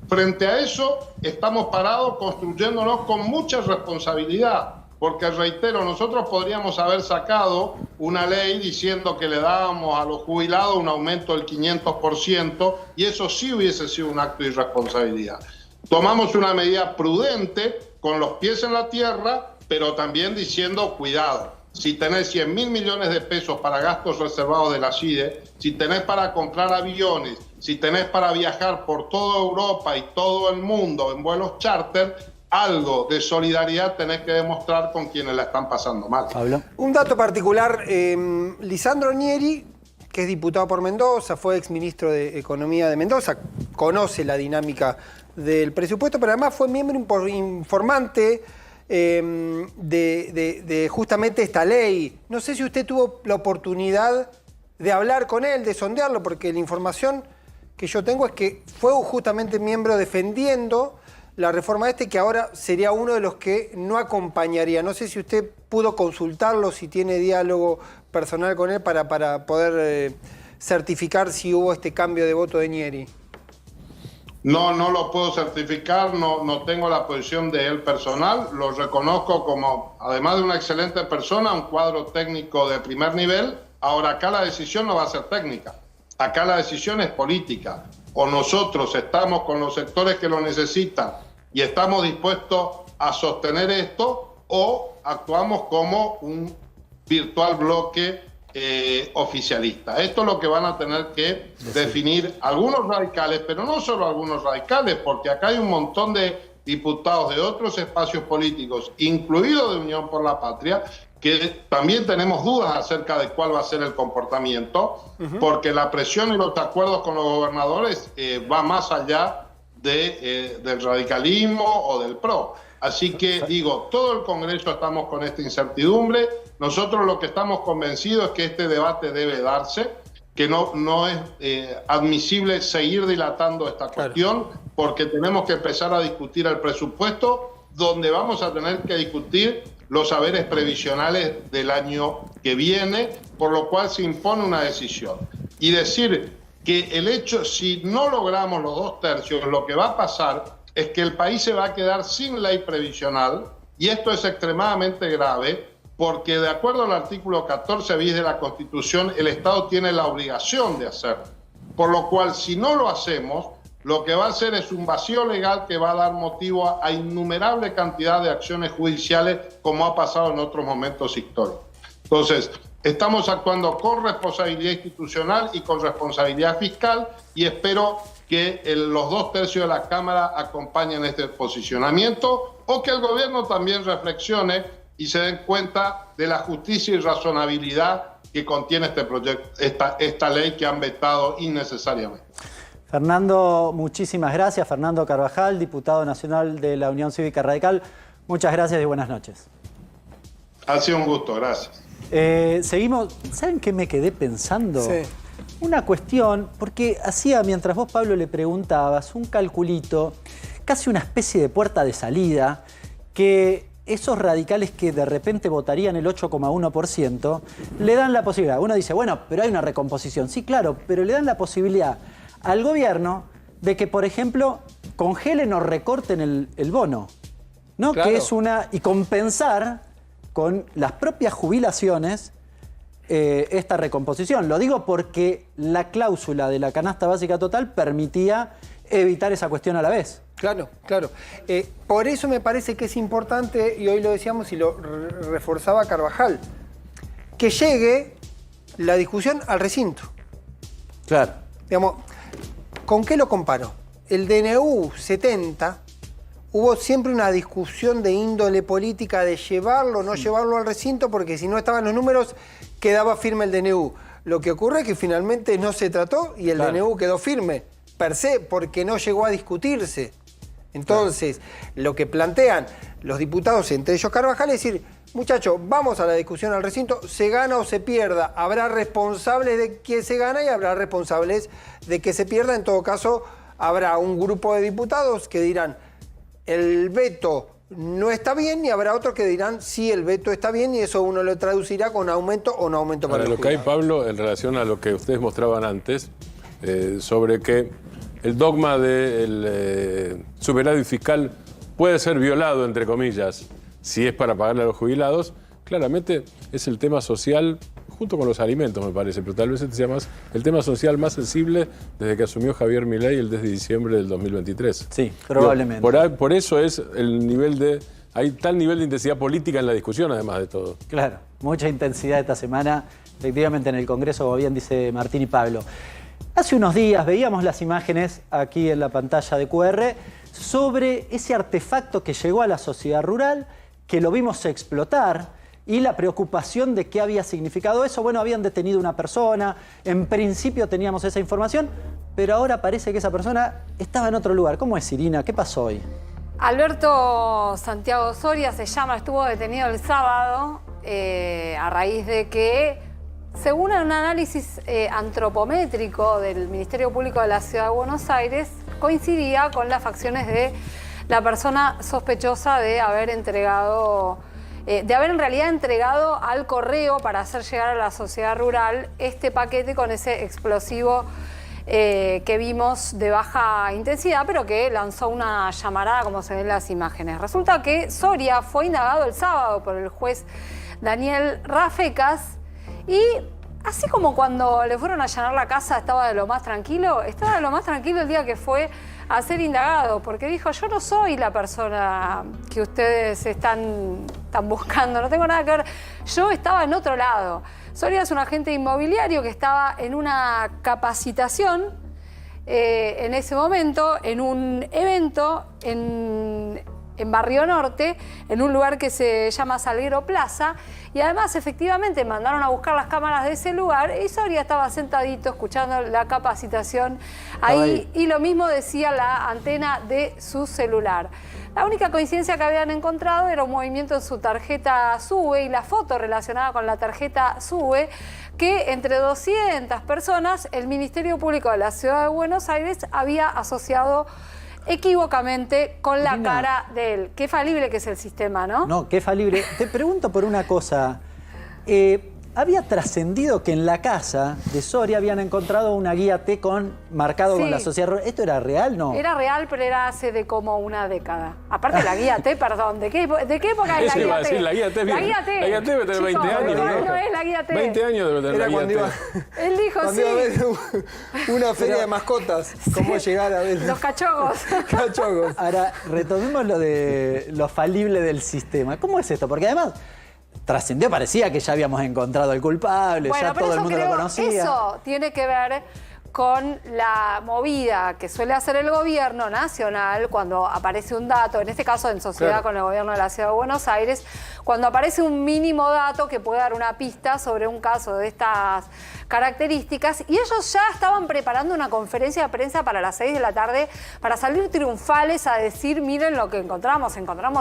Frente a eso, estamos parados construyéndonos con mucha responsabilidad, porque reitero, nosotros podríamos haber sacado una ley diciendo que le dábamos a los jubilados un aumento del 500%, y eso sí hubiese sido un acto de irresponsabilidad. Tomamos una medida prudente, con los pies en la tierra, pero también diciendo, cuidado, si tenés 100.000 millones de pesos para gastos reservados de la CIDE, si tenés para comprar aviones, si tenés para viajar por toda Europa y todo el mundo en vuelos charter, algo de solidaridad tenés que demostrar con quienes la están pasando mal. Pablo. Un dato particular, Lisandro Nieri, que es diputado por Mendoza, fue exministro de Economía de Mendoza, conoce la dinámica del presupuesto, pero además fue miembro informante de justamente esta ley. No sé si usted tuvo la oportunidad de hablar con él, de sondearlo, porque la información que yo tengo es que fue justamente miembro defendiendo la reforma que ahora sería uno de los que no acompañaría. No sé si usted pudo consultarlo, si tiene diálogo personal con él para poder certificar si hubo este cambio de voto de Nieri. No, no lo puedo certificar, no tengo la posición de él personal, lo reconozco como, además de una excelente persona, un cuadro técnico de primer nivel. Ahora, acá la decisión no va a ser técnica, acá la decisión es política. O nosotros estamos con los sectores que lo necesitan y estamos dispuestos a sostener esto, o actuamos como un virtual bloque oficialista. Esto es lo que van a tener que definir algunos radicales, pero no solo algunos radicales, porque acá hay un montón de diputados de otros espacios políticos, incluido de Unión por la Patria, que también tenemos dudas acerca de cuál va a ser el comportamiento, porque la presión y los acuerdos con los gobernadores va más allá del radicalismo o del PRO. Así que digo, todo el Congreso estamos con esta incertidumbre. Nosotros lo que estamos convencidos es que este debate debe darse, que no es admisible seguir dilatando esta cuestión, porque tenemos que empezar a discutir el presupuesto, donde vamos a tener que discutir los saberes previsionales del año que viene, por lo cual se impone una decisión. Y decir que el hecho, si no logramos los 2/3, lo que va a pasar es que el país se va a quedar sin ley previsional, y esto es extremadamente grave, porque de acuerdo al artículo 14 bis de la Constitución, el Estado tiene la obligación de hacerlo. Por lo cual, si no lo hacemos, lo que va a hacer es un vacío legal que va a dar motivo a innumerable cantidad de acciones judiciales, como ha pasado en otros momentos históricos. Entonces, estamos actuando con responsabilidad institucional y con responsabilidad fiscal, y espero que los 2/3 de la Cámara acompañen este posicionamiento, o que el gobierno también reflexione y se den cuenta de la justicia y razonabilidad que contiene este proyecto, esta ley que han vetado innecesariamente. Fernando, muchísimas gracias. Fernando Carvajal, diputado nacional de la Unión Cívica Radical. Muchas gracias y buenas noches. Ha sido un gusto, gracias. Seguimos. ¿Saben qué me quedé pensando? Sí. Una cuestión, porque hacía, mientras vos, Pablo, le preguntabas, un calculito, casi una especie de puerta de salida, que esos radicales que de repente votarían el 8,1% le dan la posibilidad. Uno dice, bueno, pero hay una recomposición. Sí, claro, pero le dan la posibilidad al gobierno de que, por ejemplo, congelen o recorten el bono, ¿no? Claro. Que es y compensar con las propias jubilaciones esta recomposición. Lo digo porque la cláusula de la canasta básica total permitía evitar esa cuestión a la vez. Claro, claro. Por eso me parece que es importante, y hoy lo decíamos y lo reforzaba Carvajal, que llegue la discusión al recinto. Claro. Digamos, ¿con qué lo comparo? El DNU 70, hubo siempre una discusión de índole política de llevarlo o no llevarlo al recinto, porque si no estaban los números, quedaba firme el DNU. Lo que ocurre es que finalmente no se trató y el DNU quedó firme, per se, porque no llegó a discutirse. Entonces, lo que plantean los diputados, entre ellos Carvajal, es decir, muchachos, vamos a la discusión al recinto, se gana o se pierda, habrá responsables de que se gana y habrá responsables de que se pierda. En todo caso, habrá un grupo de diputados que dirán el veto no está bien y habrá otros que dirán sí, el veto está bien y eso uno lo traducirá con aumento o no aumento para lo que hay, Pablo, en relación a lo que ustedes mostraban antes, sobre que el dogma del superávit fiscal puede ser violado, entre comillas, si es para pagarle a los jubilados, claramente es el tema social, junto con los alimentos, me parece, pero tal vez este sea más el tema social más sensible desde que asumió Javier Milei el 10 de diciembre del 2023. Sí, probablemente. Por eso es el nivel de... Hay tal nivel de intensidad política en la discusión, además de todo. Claro, mucha intensidad esta semana, efectivamente en el Congreso, como bien dice Martín y Pablo. Hace unos días veíamos las imágenes aquí en la pantalla de QR sobre ese artefacto que llegó a la sociedad rural, que lo vimos explotar, y la preocupación de qué había significado eso. Bueno, habían detenido una persona, en principio teníamos esa información, pero ahora parece que esa persona estaba en otro lugar. ¿Cómo es, Irina? ¿Qué pasó hoy? Alberto Santiago Soria se llama, estuvo detenido el sábado a raíz de que, según un análisis antropométrico del Ministerio Público de la Ciudad de Buenos Aires, coincidía con las facciones de la persona sospechosa de haber entregado... de haber en realidad entregado al correo para hacer llegar a la sociedad rural este paquete con ese explosivo que vimos de baja intensidad, pero que lanzó una llamarada, como se ven en las imágenes. Resulta que Soria fue indagado el sábado por el juez Daniel Rafecas y, así como cuando le fueron a allanar la casa estaba de lo más tranquilo, estaba de lo más tranquilo el día que fue a ser indagado, porque dijo, yo no soy la persona que ustedes están buscando, no tengo nada que ver, yo estaba en otro lado. Soria es un agente inmobiliario que estaba en una capacitación en ese momento, en un evento en Barrio Norte, en un lugar que se llama Salguero Plaza, y además efectivamente mandaron a buscar las cámaras de ese lugar y Soria estaba sentadito escuchando la capacitación ahí, y lo mismo decía la antena de su celular. La única coincidencia que habían encontrado era un movimiento en su tarjeta SUBE y la foto relacionada con la tarjeta SUBE, que entre 200 personas el Ministerio Público de la Ciudad de Buenos Aires había asociado equivocamente con la cara de él. Qué falible que es el sistema, ¿no? No, qué falible. Te pregunto por una cosa. Había trascendido que en la casa de Soria habían encontrado una guía T marcado con la sociedad rural. ¿Esto era real, no? Era real, pero era hace de como una década. Aparte la guía T, perdón, ¿de qué época es la guía T? La guía T, la guía T. La guía T debe tener 20 años. ¿No es la guía T? 20 años debe tener la guía T. Él dijo sí. Iba a ver una feria de mascotas. ¿Cómo llegar a ver? Los cachogos. Cachogos. Ahora, retomemos lo de lo falible del sistema. ¿Cómo es esto? Porque además trascendió, parecía que ya habíamos encontrado al culpable, bueno, ya todo el mundo lo conocía. Eso tiene que ver con la movida que suele hacer el gobierno nacional cuando aparece un dato, en este caso en sociedad con el gobierno de la Ciudad de Buenos Aires, cuando aparece un mínimo dato que puede dar una pista sobre un caso de estas características, y ellos ya estaban preparando una conferencia de prensa para las 6 de la tarde para salir triunfales a decir, miren lo que encontramos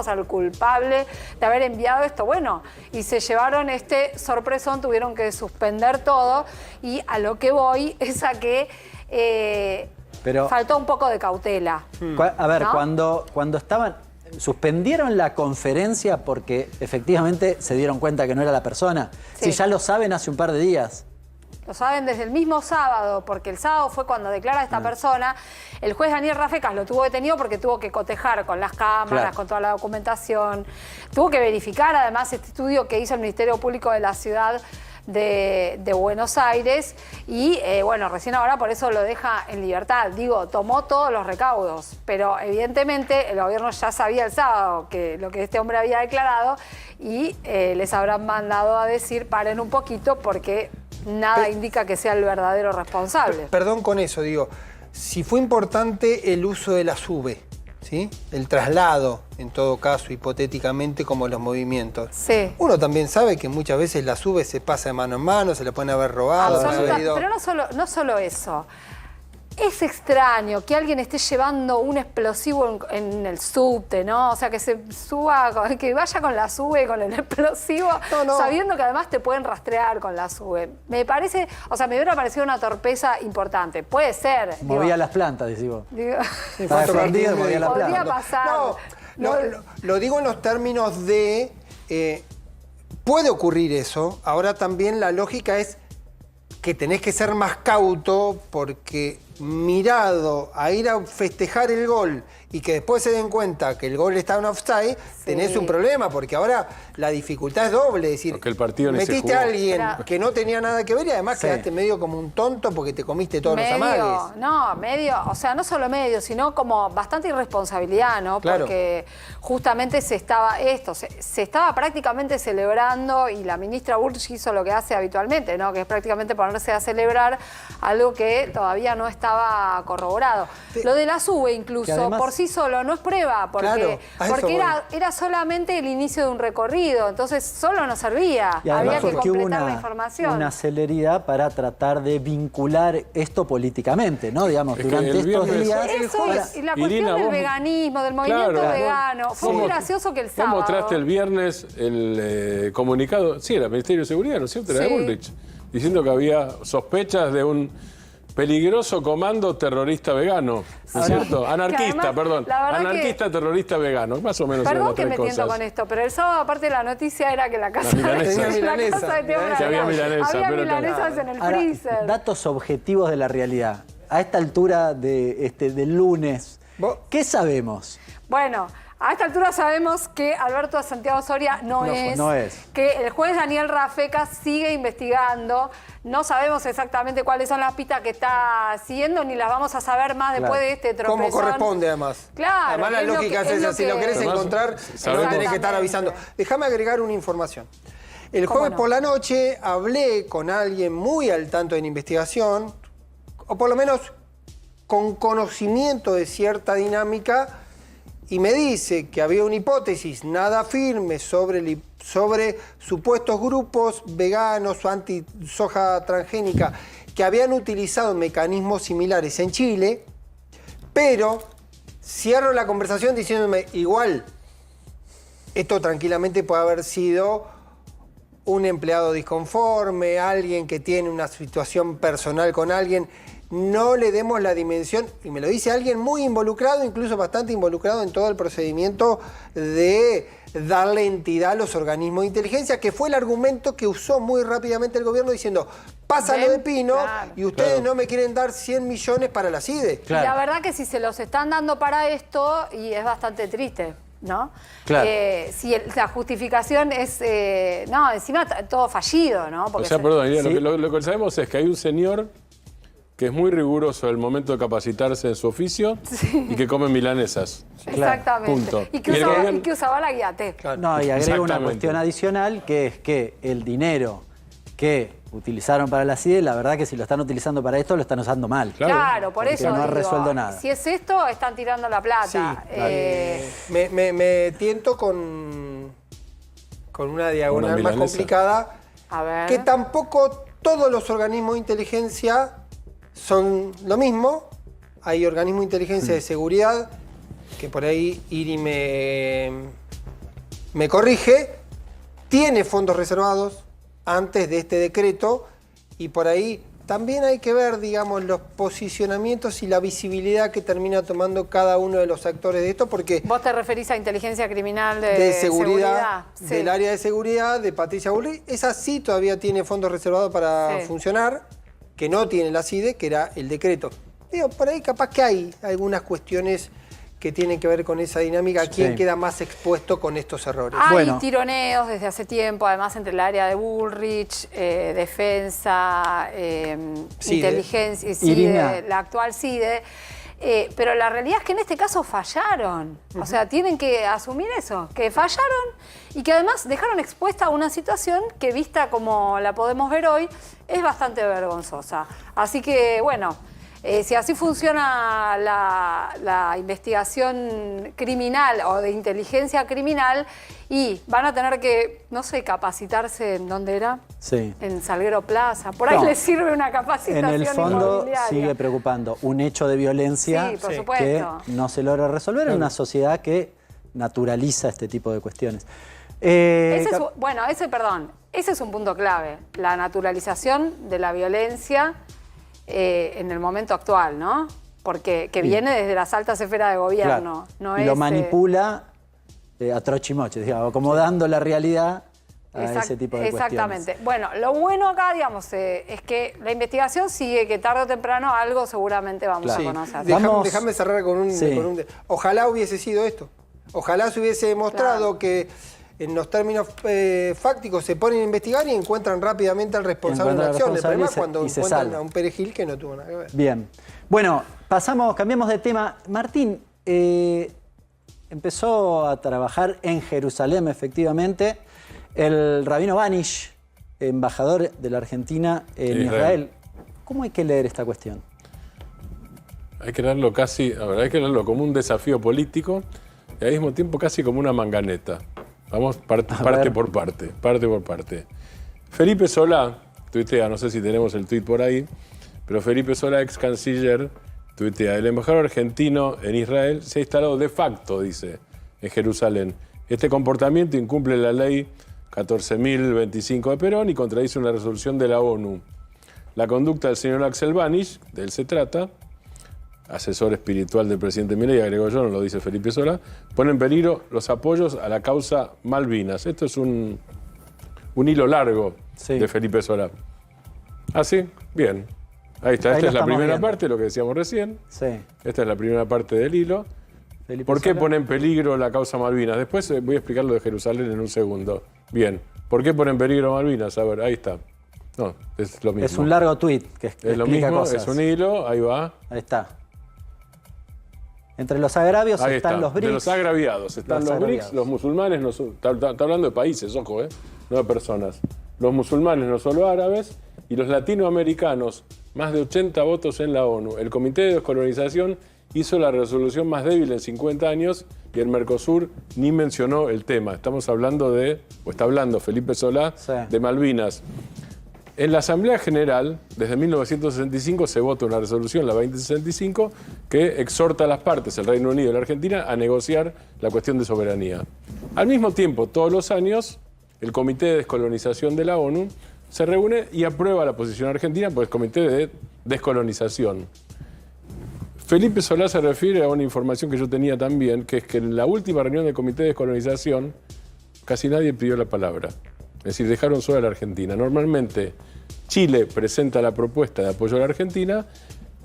al culpable de haber enviado esto. Bueno, y se llevaron este sorpresón, tuvieron que suspender todo, y a lo que voy es a que pero faltó un poco de cautela. A ver, ¿no? cuando estaban... ¿Suspendieron la conferencia porque efectivamente se dieron cuenta que no era la persona? Sí. Si ya lo saben hace un par de días. Lo saben desde el mismo sábado, porque el sábado fue cuando declara esta persona. El juez Daniel Rafecas lo tuvo detenido porque tuvo que cotejar con las cámaras, con toda la documentación. Tuvo que verificar además este estudio que hizo el Ministerio Público de la Ciudad de Buenos Aires y bueno, recién ahora por eso lo deja en libertad. Digo, tomó todos los recaudos, pero evidentemente el gobierno ya sabía el sábado que lo que este hombre había declarado y les habrán mandado a decir, paren un poquito porque nada indica que sea el verdadero responsable. Perdón con eso, digo, si fue importante el uso de la SUBE, ¿sí? El traslado, en todo caso, hipotéticamente, como los movimientos. Sí. Uno también sabe que muchas veces la SUBE se pasa de mano en mano, se le pueden haber robado. Pero no solo eso. Es extraño que alguien esté llevando un explosivo en el subte, ¿no? O sea, que se suba, que vaya con la SUBE, con el explosivo, sabiendo que además te pueden rastrear con la SUBE. Me parece, o sea, me hubiera parecido una torpeza importante. Puede ser. Movía las plantas, decís vos. Sí, Estaba escondido, movía las plantas. Podría pasar. Lo digo en los términos de... puede ocurrir eso. Ahora también la lógica es que tenés que ser más cauto porque mirado a ir a festejar el gol y que después se den cuenta que el gol está en offside, tenés un problema, porque ahora la dificultad es doble. Es decir, porque el partido metiste a alguien que no tenía nada que ver y además quedaste medio como un tonto porque te comiste todos los amagues. No, o sea, no solo medio, sino como bastante irresponsabilidad, ¿no? Claro. Porque justamente se estaba prácticamente celebrando y la ministra Bullrich hizo lo que hace habitualmente, ¿no? Que es prácticamente ponerse a celebrar algo que todavía no estaba corroborado. Lo de la SUBE incluso, además, por sí solo, no es prueba, porque era solamente el inicio de un recorrido, entonces solo no servía. Y además había que porque completar la información. Una celeridad para tratar de vincular esto políticamente, ¿no? Digamos, Es que durante el estos viernes- días... Eso es, y la cuestión Irina, del vos- veganismo, del movimiento Claro. vegano. Fue muy gracioso que el Vos sábado... mostraste el viernes el comunicado, sí, era el Ministerio de Seguridad, ¿no es cierto? Era de Sí. Bullrich, diciendo que había sospechas de un peligroso comando terrorista vegano, ¿no es cierto? Anarquista, además, perdón. la verdad Anarquista terrorista vegano, más o menos eran Perdón las que tres me tiento cosas. con esto, pero el sábado aparte la noticia era que la casa milanesa. de Tenía la casa de Teo milanesa. Que había milanesa, había pero milanesas en el Ahora, freezer. datos objetivos de la realidad. A esta altura del lunes, ¿qué sabemos? Bueno, a esta altura sabemos que Alberto Santiago Soria no es, que el juez Daniel Rafecas sigue investigando. No sabemos exactamente cuáles son las pistas que está siguiendo, ni las vamos a saber más después de este tropezón. Como corresponde, además. Claro. Además, la lógica es esa. Si lo querés encontrar, lo tenés que estar avisando. Déjame agregar una información. El jueves por la noche hablé con alguien muy al tanto de la investigación, o por lo menos con conocimiento de cierta dinámica, y me dice que había una hipótesis nada firme sobre supuestos grupos veganos o anti-soja transgénica que habían utilizado mecanismos similares en Chile, pero cierro la conversación diciéndome, igual, esto tranquilamente puede haber sido un empleado disconforme, alguien que tiene una situación personal con alguien. No le demos la dimensión, y me lo dice alguien muy involucrado, incluso bastante involucrado en todo el procedimiento de darle entidad a los organismos de inteligencia, que fue el argumento que usó muy rápidamente el gobierno diciendo, pásalo de pino y ustedes no me quieren dar 100 millones para la CIDE. Y la verdad que si se los están dando para esto, y es bastante triste, ¿no? Claro. Si la justificación es, no, encima todo fallido, ¿no? O sea, perdón, lo que sabemos es que hay un señor que es muy riguroso en el momento de capacitarse en su oficio y que come milanesas. Exactamente. Punto. Y que, usaba la guía T. No, y agrego una Exactamente. cuestión adicional, que es que el dinero que utilizaron para la CIDE, la verdad que si lo están utilizando para esto, lo están usando mal. Claro, por Porque eso no ha digo, resuelto nada. Si es esto, están tirando la plata. Me tiento con una diagonal más complicada, A ver. que tampoco todos los organismos de inteligencia son lo mismo. Hay organismos de inteligencia de seguridad, que por ahí Iri me corrige, tiene fondos reservados antes de este decreto, y por ahí también hay que ver, digamos, los posicionamientos y la visibilidad que termina tomando cada uno de los actores de esto, porque... Vos te referís a inteligencia criminal de seguridad, Sí. del área de seguridad de Patricia Bullrich. Esa sí todavía tiene fondos reservados para funcionar, que no tiene la CIDE, que era el decreto. Digo, por ahí capaz que hay algunas cuestiones que tienen que ver con esa dinámica. ¿Quién queda más expuesto con estos errores? Hay tironeos desde hace tiempo, además entre el área de Bullrich, defensa, inteligencia, y CIDE, la actual CIDE. Pero la realidad es que en este caso fallaron. O sea, tienen que asumir eso, que fallaron y que además dejaron expuesta una situación que, vista como la podemos ver hoy, es bastante vergonzosa. Así que, bueno, Si así funciona la investigación criminal o de inteligencia criminal, y van a tener que, no sé, capacitarse en dónde era, Sí. en Salguero Plaza. Por ahí No. les sirve una capacitación En el fondo inmobiliaria. sigue preocupando un hecho de violencia Sí, por que supuesto. no se logra resolver en una sociedad que naturaliza este tipo de cuestiones. Ese es un punto clave, la naturalización de la violencia en el momento actual, ¿no? Porque que viene desde las altas esferas de gobierno. Claro. No y es, lo manipula a trochimoche, digamos, acomodando la realidad a ese tipo de exactamente. Bueno, lo bueno acá, digamos, es que la investigación sigue, que tarde o temprano algo seguramente vamos a conocer. Déjame cerrar con un... Ojalá hubiese sido esto. Ojalá se hubiese demostrado que en los términos fácticos se ponen a investigar y encuentran rápidamente al responsable de una acción. El problema es cuando encuentran a un perejil que no tuvo nada que ver. Bien. Bueno, cambiamos de tema. Martín, empezó a trabajar en Jerusalén, efectivamente, el rabino Banish, embajador de la Argentina en Israel. ¿Cómo hay que leer esta cuestión? Hay que leerlo hay que leerlo como un desafío político y al mismo tiempo casi como una manganeta. Vamos parte por parte. Felipe Solá tuitea, no sé si tenemos el tuit por ahí, pero Felipe Solá, ex canciller, tuitea: el embajador argentino en Israel se ha instalado de facto, dice, en Jerusalén. Este comportamiento incumple la ley 14.025 de Perón y contradice una resolución de la ONU. La conducta del señor Axel Banish, de él se trata, asesor espiritual del presidente Milei, agregó yo, no lo dice Felipe Solá, pone en peligro los apoyos a la causa Malvinas. Esto es un hilo largo de Felipe Solá. ¿Ah, sí? Bien. Ahí está. Esta es la primera parte, lo que decíamos recién. Sí. Esta es la primera parte del hilo. ¿Por qué pone en peligro la causa Malvinas? Después voy a explicar lo de Jerusalén en un segundo. Bien. ¿Por qué pone en peligro Malvinas? A ver, ahí está. No, es lo mismo. Es un largo tuit que explica es lo mismo, cosas. es un hilo, ahí va. Ahí está. Entre los agravios ahí están está. los BRICS. De los agraviados están los BRICS, los musulmanes, está hablando de países, ojo, no de personas. Los musulmanes, no solo árabes, y los latinoamericanos, más de 80 votos en la ONU. El Comité de Descolonización hizo la resolución más débil en 50 años y el Mercosur ni mencionó el tema. Estamos hablando está hablando Felipe Solá de Malvinas. En la Asamblea General, desde 1965, se vota una resolución, la 2065, que exhorta a las partes, el Reino Unido y la Argentina, a negociar la cuestión de soberanía. Al mismo tiempo, todos los años, el Comité de Descolonización de la ONU se reúne y aprueba la posición argentina por el Comité de Descolonización. Felipe Solá se refiere a una información que yo tenía también, que es que en la última reunión del Comité de Descolonización casi nadie pidió la palabra. Es decir, dejaron sola a la Argentina. Normalmente Chile presenta la propuesta de apoyo a la Argentina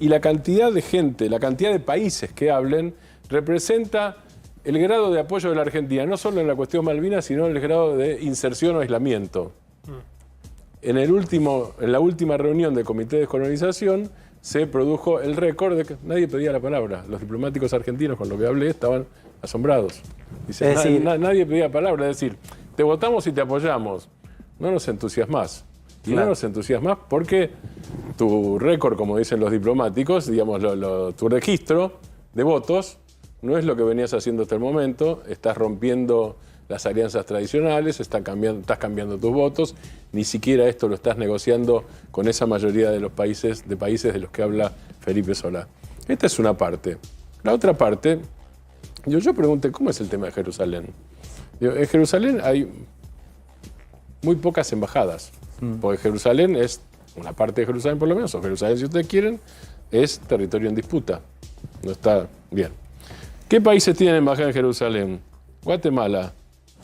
y la cantidad de gente, la cantidad de países que hablen, representa el grado de apoyo de la Argentina, no solo en la cuestión Malvinas, sino en el grado de inserción o aislamiento. En la última reunión del Comité de Descolonización se produjo el récord de que nadie pedía la palabra. Los diplomáticos argentinos, con lo que hablé, estaban asombrados. Dice, nadie pedía palabra, es decir, te votamos y te apoyamos. No nos entusiasmás. Y no nos entusiasmás porque tu récord, como dicen los diplomáticos, digamos, tu registro de votos no es lo que venías haciendo hasta el momento. Estás rompiendo las alianzas tradicionales, estás cambiando tus votos. Ni siquiera esto lo estás negociando con esa mayoría de los países de los que habla Felipe Solá. Esta es una parte. La otra parte, yo pregunté, ¿cómo es el tema de Jerusalén? En Jerusalén hay muy pocas embajadas, porque Jerusalén es, una parte de Jerusalén por lo menos, o Jerusalén si ustedes quieren, es territorio en disputa. No está bien. ¿Qué países tienen embajada en Jerusalén? Guatemala,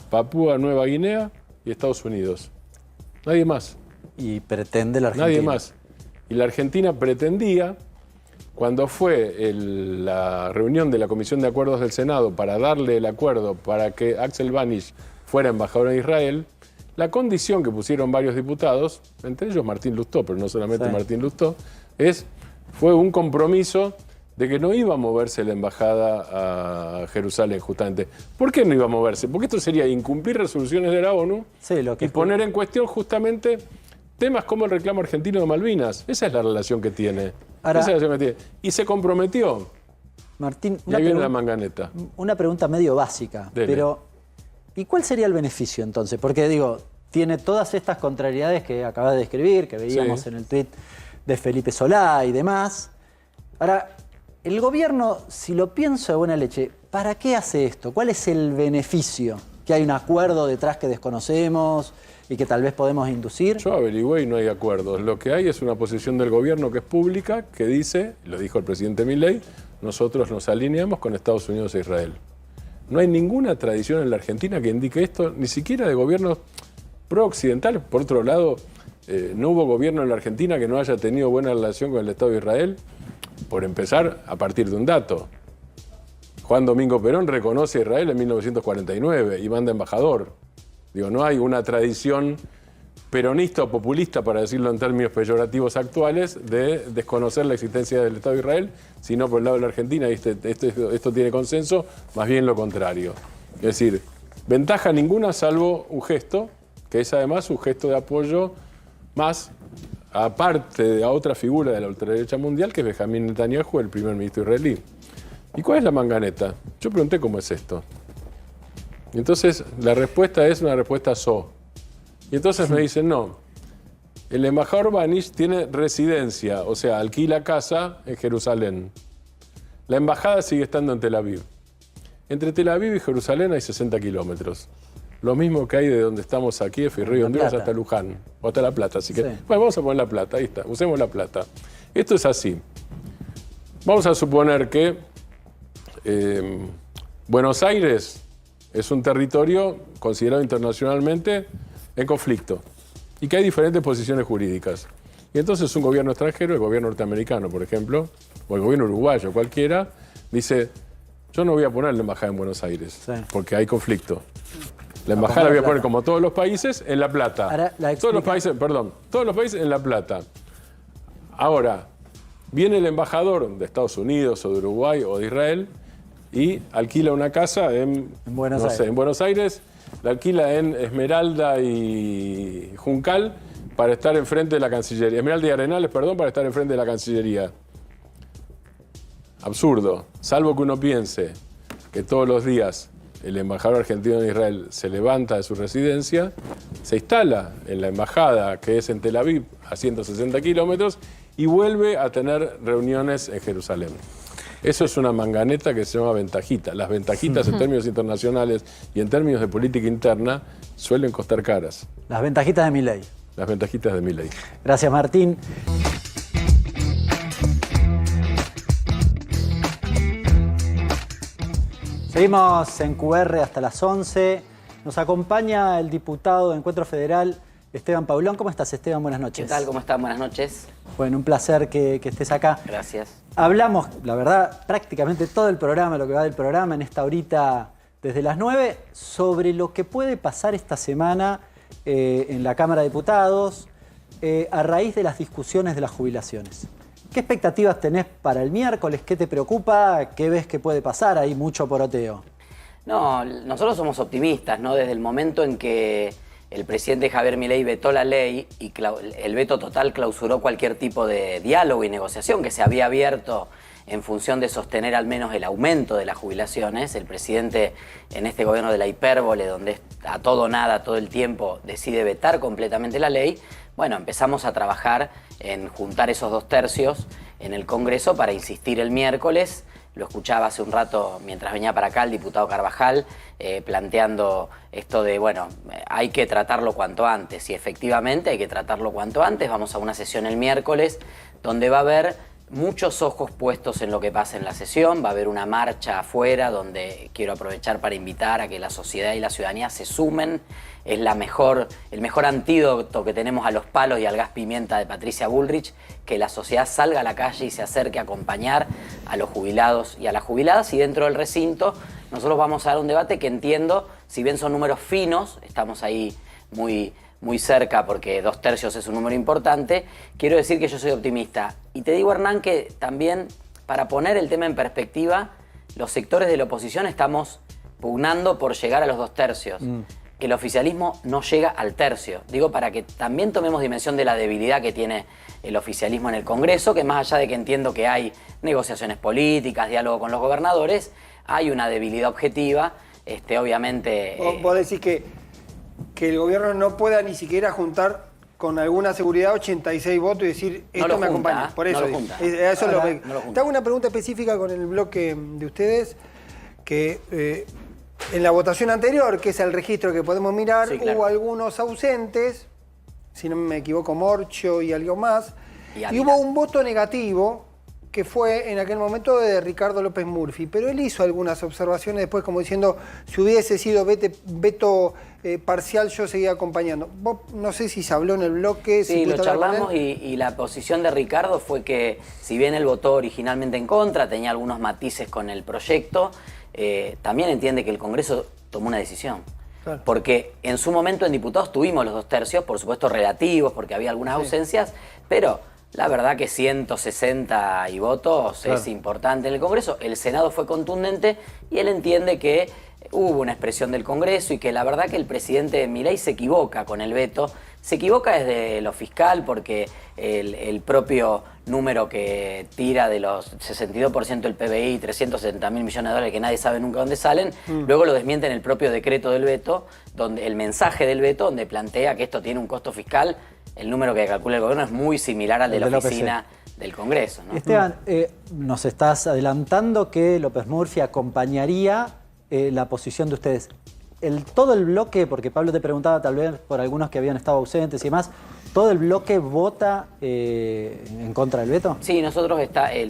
Papúa Nueva Guinea y Estados Unidos. Nadie más. Y pretende la Argentina. Nadie más. Y la Argentina pretendía, cuando fue la reunión de la Comisión de Acuerdos del Senado para darle el acuerdo para que Axel Banish fuera embajador en Israel, la condición que pusieron varios diputados, entre ellos Martín Lustó, pero no solamente Martín Lustó, fue un compromiso de que no iba a moverse la embajada a Jerusalén, justamente. ¿Por qué no iba a moverse? Porque esto sería incumplir resoluciones de la ONU y poner en cuestión justamente temas como el reclamo argentino de Malvinas. Esa es la relación que tiene. Ahora, esa es la llamativa. Y se comprometió. Martín, Y ahí viene la manganeta. una pregunta medio básica, Dele. pero ¿y cuál sería el beneficio entonces? Porque digo, tiene todas estas contrariedades que acabas de describir, que veíamos Sí. en el tuit de Felipe Solá y demás. Ahora, el gobierno, si lo pienso de buena leche, ¿para qué hace esto? ¿Cuál es el beneficio? ¿Que hay un acuerdo detrás que desconocemos y que tal vez podemos inducir? Yo averigüé y no hay acuerdos. Lo que hay es una posición del gobierno que es pública, que dice, lo dijo el presidente Milei, nosotros nos alineamos con Estados Unidos e Israel. No hay ninguna tradición en la Argentina que indique esto, ni siquiera de gobiernos pro-occidentales. Por otro lado, no hubo gobierno en la Argentina que no haya tenido buena relación con el Estado de Israel. Por empezar, a partir de un dato. Juan Domingo Perón reconoce a Israel en 1949 y manda embajador. Digo, no hay una tradición peronista o populista, para decirlo en términos peyorativos actuales, de desconocer la existencia del Estado de Israel, sino por el lado de la Argentina, y esto tiene consenso, más bien lo contrario. Es decir, ventaja ninguna salvo un gesto, que es además un gesto de apoyo más, aparte de a otra figura de la ultraderecha mundial, que es Benjamín Netanyahu, el primer ministro israelí. ¿Y cuál es la manganeta? Yo pregunté cómo es esto. Y entonces la respuesta es una respuesta Y entonces me dicen, no, el embajador Banish tiene residencia, o sea, alquila casa en Jerusalén. La embajada sigue estando en Tel Aviv. Entre Tel Aviv y Jerusalén hay 60 kilómetros. Lo mismo que hay de donde estamos aquí, de Río Honduras hasta Luján, o hasta La Plata. Así que, bueno, vamos a poner La Plata, ahí está, usemos La Plata. Esto es así. Vamos a suponer que Buenos Aires es un territorio considerado internacionalmente en conflicto y que hay diferentes posiciones jurídicas. Y entonces un gobierno extranjero, el gobierno norteamericano, por ejemplo, o el gobierno uruguayo, cualquiera, dice, yo no voy a poner la embajada en Buenos Aires porque hay conflicto. La embajada la voy a poner, como todos los países, en La Plata. Ahora, todos los países en La Plata. Ahora, viene el embajador de Estados Unidos o de Uruguay o de Israel y alquila una casa en Buenos Aires, la alquila en Esmeralda y Juncal para estar enfrente de la Cancillería. Esmeralda y Arenales, perdón, para estar enfrente de la Cancillería. Absurdo. Salvo que uno piense que todos los días el embajador argentino en Israel se levanta de su residencia, se instala en la embajada que es en Tel Aviv a 160 kilómetros y vuelve a tener reuniones en Jerusalén. Eso es una manganeta que se llama ventajita. Las ventajitas en términos internacionales y en términos de política interna suelen costar caras. Las ventajitas de Milei. Las ventajitas de Milei. Gracias, Martín. Seguimos en QR hasta las 11. Nos acompaña el diputado de Encuentro Federal, Esteban Paulón. ¿Cómo estás, Esteban? Buenas noches. ¿Qué tal? ¿Cómo están? Buenas noches. Bueno, un placer que estés acá. Gracias. Hablamos, la verdad, prácticamente todo el programa, lo que va del programa, en esta horita desde las 9, sobre lo que puede pasar esta semana en la Cámara de Diputados a raíz de las discusiones de las jubilaciones. ¿Qué expectativas tenés para el miércoles? ¿Qué te preocupa? ¿Qué ves que puede pasar? Hay mucho poroteo. No, nosotros somos optimistas, ¿no? Desde el momento en que el presidente Javier Milei vetó la ley y el veto total clausuró cualquier tipo de diálogo y negociación que se había abierto en función de sostener al menos el aumento de las jubilaciones. El presidente, en este gobierno de la hipérbole, donde a todo nada, todo el tiempo, decide vetar completamente la ley. Bueno, empezamos a trabajar en juntar esos 2/3 en el Congreso para insistir el miércoles. Lo escuchaba hace un rato mientras venía para acá el diputado Carvajal planteando esto de, bueno, hay que tratarlo cuanto antes. Y efectivamente hay que tratarlo cuanto antes. Vamos a una sesión el miércoles donde va a haber muchos ojos puestos en lo que pasa en la sesión. Va a haber una marcha afuera donde quiero aprovechar para invitar a que la sociedad y la ciudadanía se sumen. Es el mejor antídoto que tenemos a los palos y al gas pimienta de Patricia Bullrich, que la sociedad salga a la calle y se acerque a acompañar a los jubilados y a las jubiladas. Y dentro del recinto nosotros vamos a dar un debate que entiendo, si bien son números finos, estamos ahí muy cerca porque 2/3 es un número importante, quiero decir que yo soy optimista. Y te digo, Hernán, que también para poner el tema en perspectiva, los sectores de la oposición estamos pugnando por llegar a los 2/3. el oficialismo no llega al tercio. Digo, para que también tomemos dimensión de la debilidad que tiene el oficialismo en el Congreso, que más allá de que entiendo que hay negociaciones políticas, diálogo con los gobernadores, hay una debilidad objetiva, obviamente... Vos decís que el gobierno no pueda ni siquiera juntar con alguna seguridad 86 votos y decir, esto me acompaña. Por eso, te hago una pregunta específica con el bloque de ustedes, que en la votación anterior, que es el registro que podemos mirar, sí, claro, hubo algunos ausentes, si no me equivoco, Morcho y algo más, y hubo un voto negativo, que fue en aquel momento de Ricardo López Murphy, pero él hizo algunas observaciones después como diciendo, si hubiese sido veto parcial, yo seguía acompañando. Vos, no sé si se habló en el bloque. Sí, lo charlamos y la posición de Ricardo fue que, si bien él votó originalmente en contra, tenía algunos matices con el proyecto, también entiende que el Congreso tomó una decisión. Claro. Porque en su momento en diputados tuvimos los 2 tercios, por supuesto relativos, porque había algunas ausencias, pero la verdad que 160 y votos, claro, es importante en el Congreso. El Senado fue contundente y él entiende que hubo una expresión del Congreso y que la verdad que el presidente Milei se equivoca con el veto. Se equivoca desde lo fiscal porque el propio número que tira de los 62% del PBI, 370.000 millones de dólares que nadie sabe nunca dónde salen, luego lo desmiente en el propio decreto del veto, donde el mensaje del veto, donde plantea que esto tiene un costo fiscal. El número que calcula el gobierno es muy similar al de la oficina del Congreso, ¿no? Esteban, nos estás adelantando que López Murphy acompañaría la posición de ustedes. Todo el bloque, porque Pablo te preguntaba tal vez por algunos que habían estado ausentes y demás, ¿todo el bloque vota en contra del veto? Sí, nosotros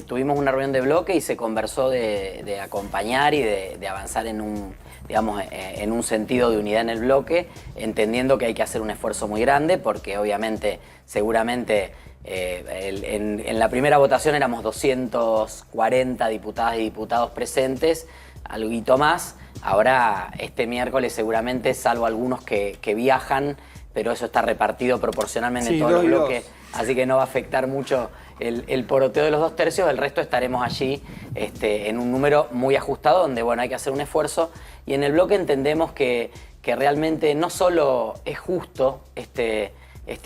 tuvimos una reunión de bloque y se conversó de acompañar y de avanzar en un sentido de unidad en el bloque, entendiendo que hay que hacer un esfuerzo muy grande, porque obviamente, seguramente, en la primera votación éramos 240 diputadas y diputados presentes, algo más. Ahora, este miércoles seguramente, salvo algunos que viajan, pero eso está repartido proporcionalmente en todos los bloques, así que no va a afectar mucho el poroteo de los 2 tercios, el resto estaremos allí en un número muy ajustado, donde bueno, hay que hacer un esfuerzo, y en el bloque entendemos que realmente no solo es justo este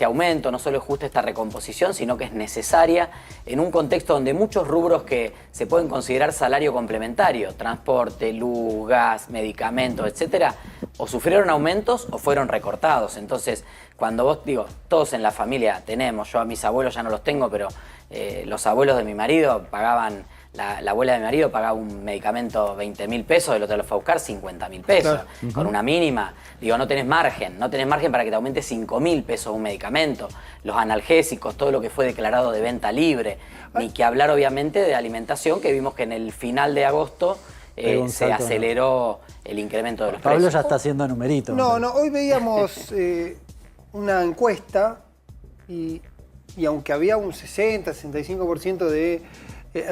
aumento, no solo es justa esta recomposición, sino que es necesaria en un contexto donde muchos rubros que se pueden considerar salario complementario, transporte, luz, gas, medicamentos, etcétera, o sufrieron aumentos o fueron recortados. Entonces, cuando vos, todos en la familia tenemos, yo a mis abuelos ya no los tengo, pero los abuelos de mi marido pagaban, la abuela de mi marido pagaba un medicamento 20.000 pesos, el otro lo fue a buscar 50.000 pesos, claro, con una mínima. No tenés margen para que te aumente 5.000 pesos un medicamento. Los analgésicos, todo lo que fue declarado de venta libre, ni que hablar obviamente de alimentación, que vimos que en el final de agosto se aceleró el incremento de los precios. Pablo ya está haciendo numeritos. No, hoy veíamos una encuesta y aunque había un 60-65% de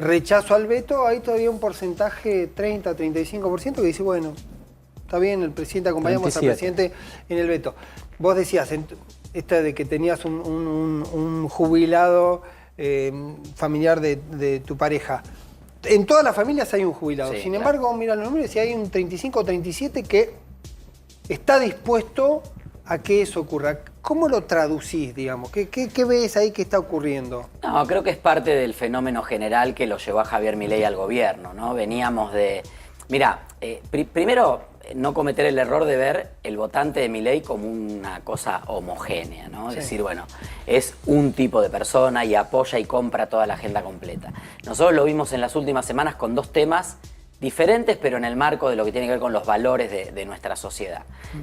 rechazo al veto, hay todavía un porcentaje 30-35% que dice, bueno, está bien, el presidente, acompañamos 37 al presidente en el veto. Vos decías, esta de que tenías un jubilado familiar de tu pareja. En todas las familias hay un jubilado. Sí, sin embargo, mira los números, si hay un 35 o 37 que está dispuesto a que eso ocurra. ¿Cómo lo traducís, digamos? ¿Qué ves ahí que está ocurriendo? No, creo que es parte del fenómeno general que lo llevó a Javier Milei al gobierno, ¿no? Veníamos de... Mira, primero, no cometer el error de ver el votante de Milei como una cosa homogénea, ¿no? Sí. Es decir, bueno, es un tipo de persona y apoya y compra toda la agenda completa. Nosotros lo vimos en las últimas semanas con 2 temas diferentes, pero en el marco de lo que tiene que ver con los valores de nuestra sociedad.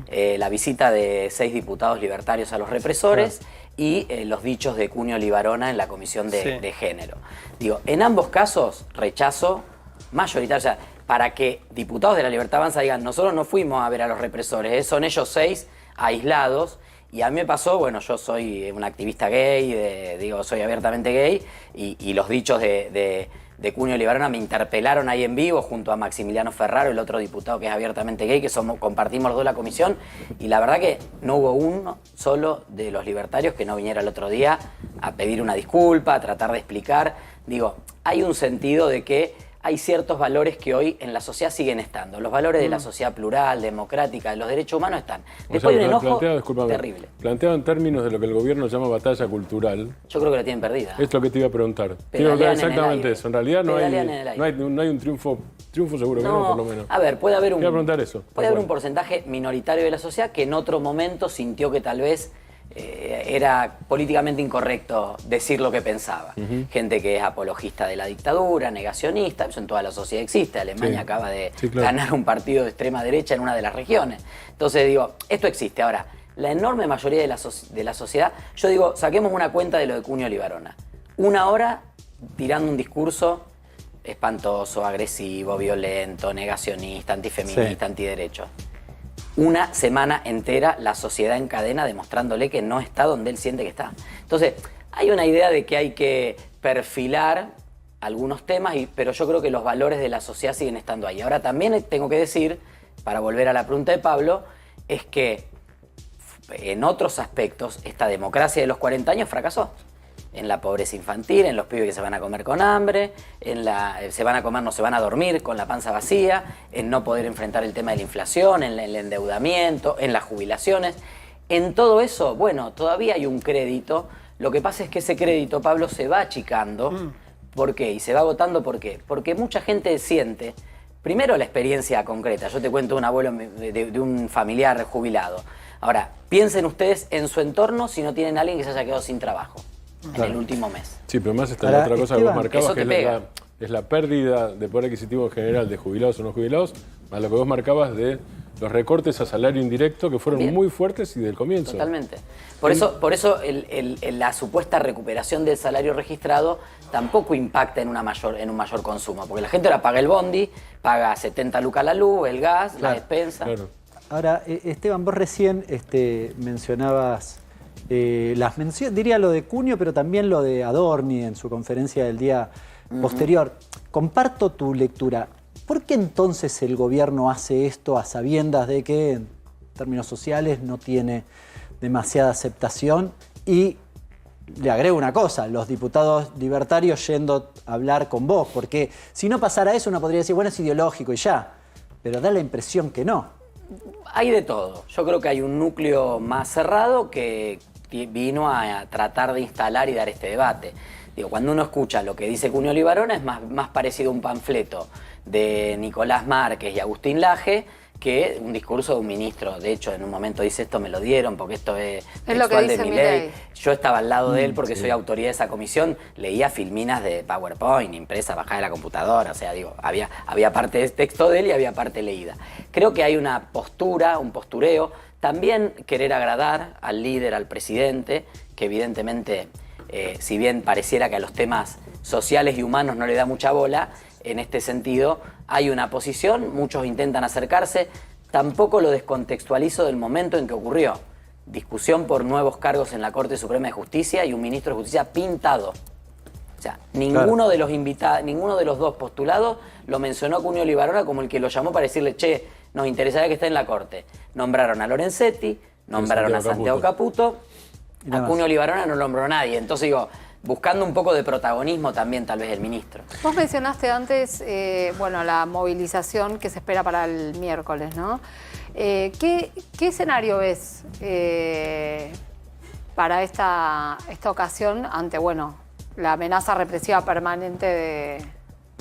La visita de 6 diputados libertarios a los represores, claro, y los dichos de Cunio Libarona en la Comisión de Género. En ambos casos, rechazo mayoritario. O sea, para que diputados de la Libertad Avanza digan, nosotros no fuimos a ver a los represores, son ellos 6 aislados. Y a mí me pasó, bueno, yo soy un activista gay, soy abiertamente gay, y los dichos de Cunio Libarona me interpelaron ahí en vivo junto a Maximiliano Ferraro, el otro diputado que es abiertamente gay, que compartimos los dos la comisión, y la verdad que no hubo uno solo de los libertarios que no viniera el otro día a pedir una disculpa, a tratar de explicar. Hay un sentido de que hay ciertos valores que hoy en la sociedad siguen estando. Los valores de la sociedad plural, democrática, de los derechos humanos están. Después hay un enojo terrible. Planteado en términos de lo que el gobierno llama batalla cultural. Yo creo que la tienen perdida. Es lo que te iba a preguntar. Exactamente eso. En realidad no hay un triunfo seguro que no, por lo menos. A ver, puede haber un porcentaje minoritario de la sociedad que en otro momento sintió que tal vez era políticamente incorrecto decir lo que pensaba. Gente que es apologista de la dictadura, negacionista, eso en toda la sociedad existe. Alemania acaba de ganar un partido de extrema derecha en una de las regiones. Entonces digo, esto existe. Ahora, la enorme mayoría de la sociedad, yo digo, saquemos una cuenta de lo de Cunio Libarona. 1 hora tirando un discurso espantoso, agresivo, violento, negacionista, antifeminista, antiderecho. 1 semana entera la sociedad en cadena demostrándole que no está donde él siente que está. Entonces, hay una idea de que hay que perfilar algunos temas, pero yo creo que los valores de la sociedad siguen estando ahí. Ahora también tengo que decir, para volver a la pregunta de Pablo, es que en otros aspectos esta democracia de los 40 años fracasó. En la pobreza infantil, en los pibes que se van a comer con hambre, se van a comer, no se van a dormir con la panza vacía, en no poder enfrentar el tema de la inflación, en el endeudamiento, en las jubilaciones. En todo eso, bueno, todavía hay un crédito. Lo que pasa es que ese crédito, Pablo, se va achicando. ¿Por qué? Y se va agotando, ¿por qué? Porque mucha gente siente, primero la experiencia concreta. Yo te cuento un abuelo de un familiar jubilado. Ahora, piensen ustedes en su entorno si no tienen a alguien que se haya quedado sin trabajo. En el último mes. Sí, pero más está la otra cosa que vos marcabas, que es la pérdida de poder adquisitivo general de jubilados o no jubilados, más lo que vos marcabas de los recortes a salario indirecto que fueron muy fuertes y del comienzo. Totalmente. Por eso la supuesta recuperación del salario registrado tampoco impacta en un mayor consumo, porque la gente ahora paga el bondi, paga 70 lucas la luz, el gas, la despensa. Claro. Ahora, Esteban, vos recién mencionabas las menciones, diría lo de Cunio, pero también lo de Adorni en su conferencia del día posterior. Comparto tu lectura. ¿Por qué entonces el gobierno hace esto a sabiendas de que en términos sociales no tiene demasiada aceptación? Y le agrego una cosa, los diputados libertarios yendo a hablar con vos, porque si no pasara eso uno podría decir, bueno, es ideológico y ya, pero da la impresión que no. Hay de todo. Yo creo que hay un núcleo más cerrado que vino a tratar de instalar y dar este debate. Digo, cuando uno escucha lo que dice Cunio Libarona es más parecido a un panfleto de Nicolás Márquez y Agustín Laje que un discurso de un ministro. De hecho, en un momento dice, esto me lo dieron porque esto es lo que dice de Milei. Yo estaba al lado de él porque soy autoridad de esa comisión, leía filminas de PowerPoint, impresas, bajadas de la computadora, o sea, digo, había parte de texto de él y había parte leída. Creo que hay una postura, un postureo, también querer agradar al líder, al presidente, que evidentemente, si bien pareciera que a los temas sociales y humanos no le da mucha bola, en este sentido hay una posición, muchos intentan acercarse, tampoco lo descontextualizo del momento en que ocurrió. Discusión por nuevos cargos en la Corte Suprema de Justicia y un ministro de Justicia pintado. O sea, ninguno de los invitados, ninguno de los dos postulados lo mencionó a Cunio Libarona como el que lo llamó para decirle, che, nos interesaría que esté en la Corte. Nombraron a Lorenzetti, nombraron a Santiago Caputo, a Cunio Libarona no nombró nadie. Entonces digo, buscando un poco de protagonismo también tal vez el ministro. Vos mencionaste antes, la movilización que se espera para el miércoles, ¿no? ¿Qué escenario ves para esta ocasión ante, la amenaza represiva permanente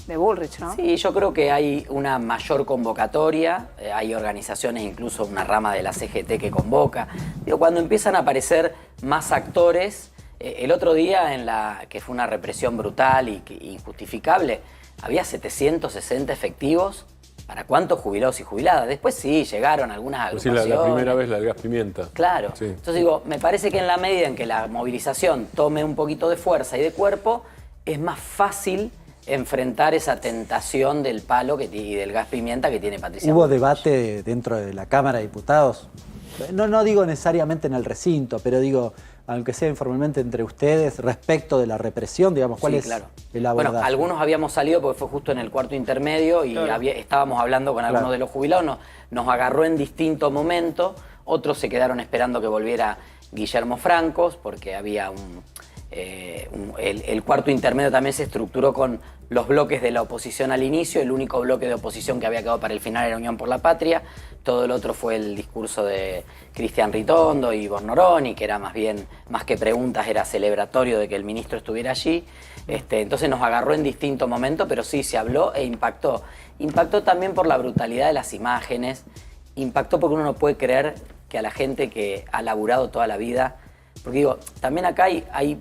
de Bullrich, ¿no? Sí, yo creo que hay una mayor convocatoria, hay organizaciones, incluso una rama de la CGT que convoca. Digo, cuando empiezan a aparecer más actores, el otro día, que fue una represión brutal y injustificable, había 760 efectivos. ¿Para cuántos jubilados y jubiladas? Después sí, llegaron algunas agrupaciones. Sí, la primera vez la del gas pimienta. Claro. Sí. Entonces digo, me parece que en la medida en que la movilización tome un poquito de fuerza y de cuerpo, es más fácil enfrentar esa tentación del palo y del gas pimienta que tiene Patricia ¿Hubo Bullrich. debate dentro de la Cámara de Diputados? No digo necesariamente en el recinto, pero digo, aunque sea informalmente entre ustedes, respecto de la represión, digamos, ¿cuál es el abordaje? Bueno, algunos habíamos salido porque fue justo en el cuarto intermedio y estábamos hablando con algunos de los jubilados, nos agarró en distinto momento, otros se quedaron esperando que volviera Guillermo Francos porque había el cuarto intermedio también se estructuró con los bloques de la oposición al inicio. El único bloque de oposición que había quedado para el final era Unión por la Patria. Todo el otro fue el discurso de Cristian Ritondo y Bornoroni, que era más bien, más que preguntas, era celebratorio de que el ministro estuviera allí. Entonces nos agarró en distintos momentos, pero sí, se habló e impactó. Impactó también por la brutalidad de las imágenes, impactó porque uno no puede creer que a la gente que ha laburado toda la vida, porque digo, también acá hay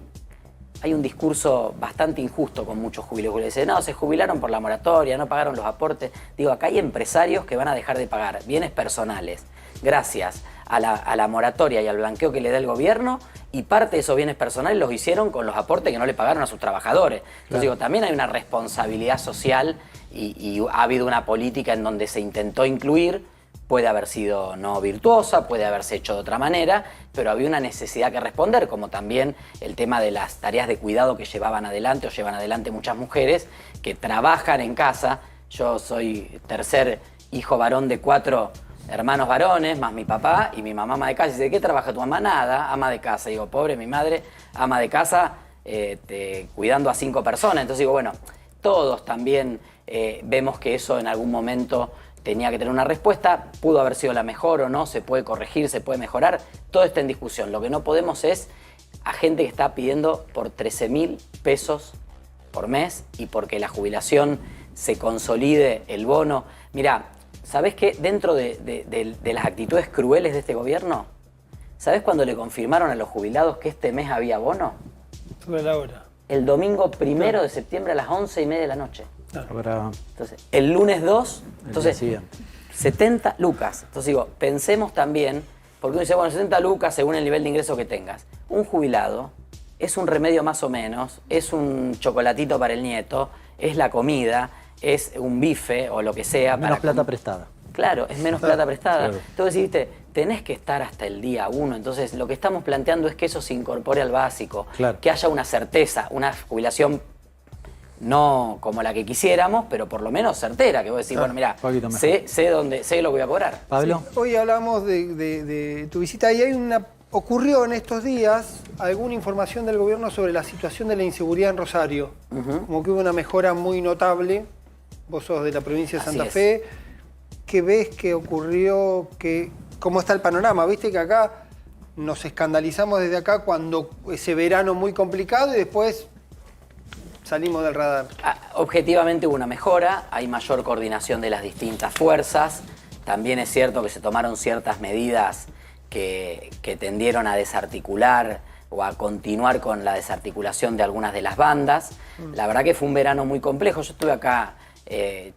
un discurso bastante injusto con muchos jubilados. Dicen, no, se jubilaron por la moratoria, no pagaron los aportes. Digo, acá hay empresarios que van a dejar de pagar bienes personales gracias a la moratoria y al blanqueo que le da el gobierno, y parte de esos bienes personales los hicieron con los aportes que no le pagaron a sus trabajadores. Entonces, claro, digo, también hay una responsabilidad social y ha habido una política en donde se intentó incluir. Puede haber sido no virtuosa, puede haberse hecho de otra manera, pero había una necesidad que responder, como también el tema de las tareas de cuidado que llevaban adelante o llevan adelante muchas mujeres que trabajan en casa. Yo soy tercer hijo varón de 4 hermanos varones, más mi papá y mi mamá ama de casa. Y dice, ¿de qué trabaja tu mamá? Nada, ama de casa. Y digo, pobre mi madre, ama de casa, cuidando a 5 personas. Entonces digo, bueno, todos también vemos que eso en algún momento tenía que tener una respuesta, pudo haber sido la mejor o no, se puede corregir, se puede mejorar, todo está en discusión. Lo que no podemos es a gente que está pidiendo por 13.000 pesos por mes y porque la jubilación se consolide, el bono. Mirá, ¿sabés qué? Dentro de las actitudes crueles de este gobierno, ¿sabés cuándo le confirmaron a los jubilados que este mes había bono? Sobre la hora. El domingo 1 de septiembre a las 11:30 de la noche. Claro. Entonces, el lunes 2, entonces 70 lucas. Entonces digo, pensemos también, porque uno dice, bueno, 70 lucas según el nivel de ingreso que tengas. Un jubilado es un remedio más o menos, es un chocolatito para el nieto, es la comida, es un bife o lo que sea. Menos plata prestada. Claro, es menos plata prestada. Claro. Entonces dijiste, tenés que estar hasta el día 1. Entonces lo que estamos planteando es que eso se incorpore al básico, claro, que haya una certeza, una jubilación no como la que quisiéramos, pero por lo menos certera, que vos decís, bueno, mira, sé lo que voy a cobrar. Pablo. Sí, hoy hablamos de tu visita y ocurrió en estos días alguna información del gobierno sobre la situación de la inseguridad en Rosario. Como que hubo una mejora muy notable. Vos sos de la provincia de Santa Fe. ¿Qué ves que ocurrió? ¿Cómo está el panorama? Viste que acá nos escandalizamos desde acá cuando ese verano muy complicado y después salimos del radar. Objetivamente hubo una mejora, hay mayor coordinación de las distintas fuerzas. También es cierto que se tomaron ciertas medidas que tendieron a desarticular o a continuar con la desarticulación de algunas de las bandas. La verdad que fue un verano muy complejo. Yo estuve acá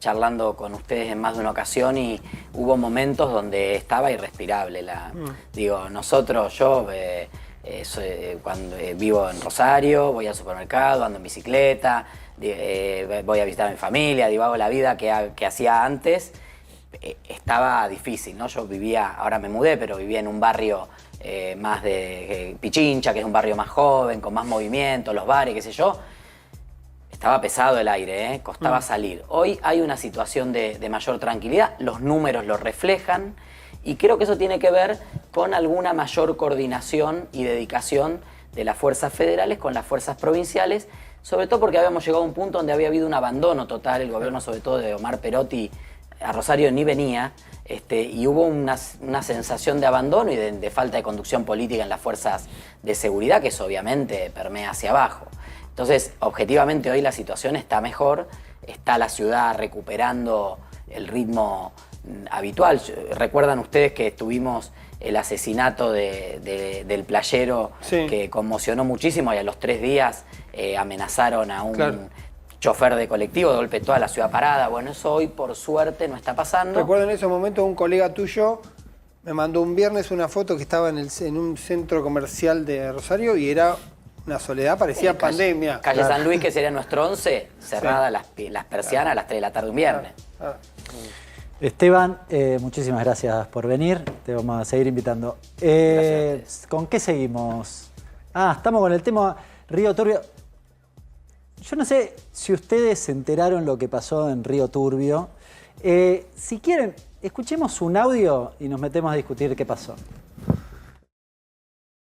charlando con ustedes en más de una ocasión y hubo momentos donde estaba irrespirable. Digo, yo cuando vivo en Rosario, voy al supermercado, ando en bicicleta, voy a visitar a mi familia, hago la vida que hacía antes. Estaba difícil, ¿no? Yo ahora me mudé, pero vivía en un barrio más de Pichincha, que es un barrio más joven, con más movimiento, los bares, qué sé yo. Estaba pesado el aire, costaba salir. Hoy hay una situación de mayor tranquilidad, los números lo reflejan y creo que eso tiene que ver con alguna mayor coordinación y dedicación de las fuerzas federales con las fuerzas provinciales, sobre todo porque habíamos llegado a un punto donde había habido un abandono total, el gobierno sobre todo de Omar Perotti a Rosario ni venía, y hubo una sensación de abandono y de falta de conducción política en las fuerzas de seguridad, que eso obviamente permea hacia abajo. Entonces, objetivamente hoy la situación está mejor, está la ciudad recuperando el ritmo habitual. ¿Recuerdan ustedes que tuvimos el asesinato del playero que conmocionó muchísimo y a los 3 días amenazaron a un chofer de colectivo, de golpe toda la ciudad parada? Bueno, eso hoy por suerte no está pasando. Recuerdo en ese momento un colega tuyo me mandó un viernes una foto que estaba en un centro comercial de Rosario y era una soledad, parecía pandemia. Calle San Luis, que sería nuestro 11, cerrada las persianas a las 3 de la tarde un viernes. Esteban, muchísimas gracias por venir. Te vamos a seguir invitando. ¿Con qué seguimos? Estamos con el tema Río Turbio. Yo no sé si ustedes se enteraron lo que pasó en Río Turbio. Si quieren, escuchemos un audio y nos metemos a discutir qué pasó.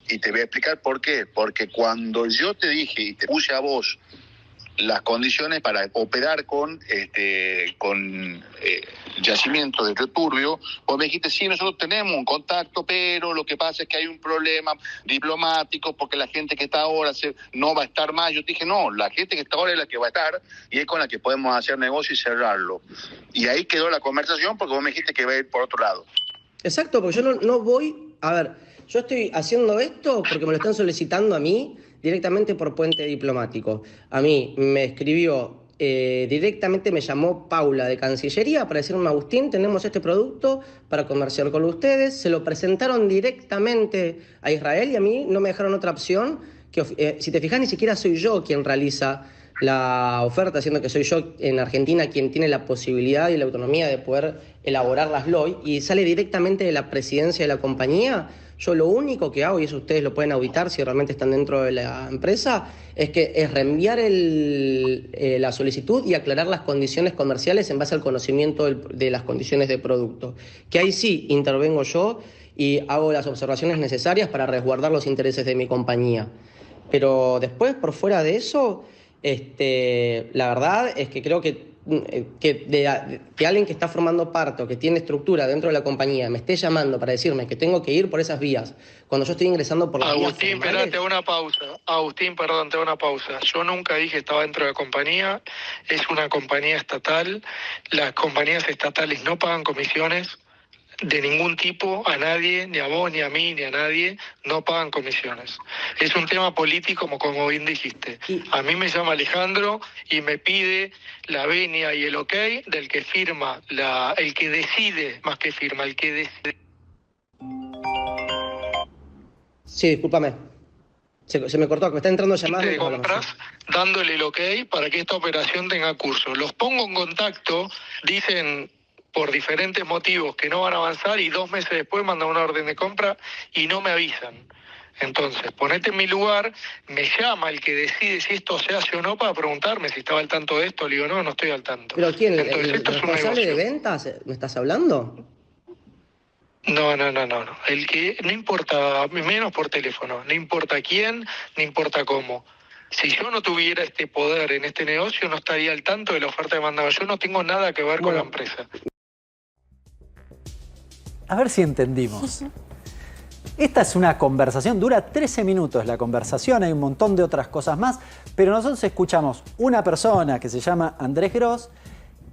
Y te voy a explicar por qué. Porque cuando yo te dije y te puse a vos las condiciones para operar con yacimiento de Río Turbio. Vos me dijiste, sí, nosotros tenemos un contacto, pero lo que pasa es que hay un problema diplomático porque la gente que está ahora no va a estar más. Yo te dije, no, la gente que está ahora es la que va a estar y es con la que podemos hacer negocio y cerrarlo. Y ahí quedó la conversación porque vos me dijiste que iba a ir por otro lado. Exacto, porque yo no voy... A ver, yo estoy haciendo esto porque me lo están solicitando a mí directamente por puente diplomático. A mí me escribió, directamente me llamó Paula de Cancillería para decirme, Agustín, tenemos este producto para comerciar con ustedes. Se lo presentaron directamente a Israel y a mí no me dejaron otra opción. Que, si te fijas, ni siquiera soy yo quien realiza la oferta, siendo que soy yo en Argentina quien tiene la posibilidad y la autonomía de poder elaborar las LOI, y sale directamente de la presidencia de la compañía. Yo lo único que hago, y eso ustedes lo pueden auditar si realmente están dentro de la empresa, es reenviar la solicitud y aclarar las condiciones comerciales en base al conocimiento de las condiciones de producto. Que ahí sí intervengo yo y hago las observaciones necesarias para resguardar los intereses de mi compañía. Pero después, por fuera de eso, la verdad es que creo que alguien que está formando parte o que tiene estructura dentro de la compañía me esté llamando para decirme que tengo que ir por esas vías cuando yo estoy ingresando por las vías Agustín, formales. espera, te hago una pausa. Agustín, perdón, te hago una pausa. Yo nunca dije que estaba dentro de la compañía. Es una compañía estatal. Las compañías estatales no pagan comisiones de ningún tipo a nadie, ni a vos, ni a mí, ni a nadie. No pagan comisiones. Es un tema político, como bien dijiste. A mí me llama Alejandro y me pide la venia y el ok del que firma, el que decide, más que firma, el que decide. Sí, discúlpame. Se me cortó, que me está entrando llamadas. De compras, dándole el ok para que esta operación tenga curso. Los pongo en contacto, dicen por diferentes motivos que no van a avanzar y 2 meses después mandan una orden de compra y no me avisan. Entonces, ponete en mi lugar, me llama el que decide si esto se hace o no para preguntarme si estaba al tanto de esto. Le digo, no estoy al tanto. ¿Pero quién? Entonces, ¿El responsable de ventas? ¿Me estás hablando? No. El que, no importa, menos por teléfono, no importa quién, no importa cómo. Si yo no tuviera este poder en este negocio, no estaría al tanto de la oferta que mandaba. Yo no tengo nada que ver con la empresa. A ver si entendimos. Esta es una conversación, dura 13 minutos la conversación, hay un montón de otras cosas más, pero nosotros escuchamos una persona que se llama Andrés Gross,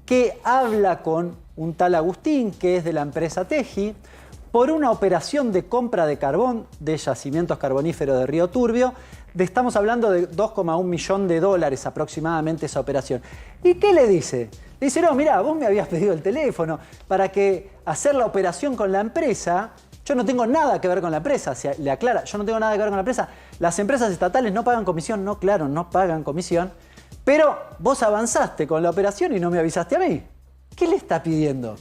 que habla con un tal Agustín, que es de la empresa Teji, por una operación de compra de carbón de yacimientos carboníferos de Río Turbio. Estamos hablando de $2,1 millones aproximadamente esa operación. ¿Y qué le dice? Le dice, no, mirá, vos me habías pedido el teléfono para hacer la operación con la empresa. Yo no tengo nada que ver con la empresa, le aclara, yo no tengo nada que ver con la empresa. Las empresas estatales no pagan comisión, no, claro, no pagan comisión. Pero vos avanzaste con la operación y no me avisaste a mí. ¿Qué le está pidiendo?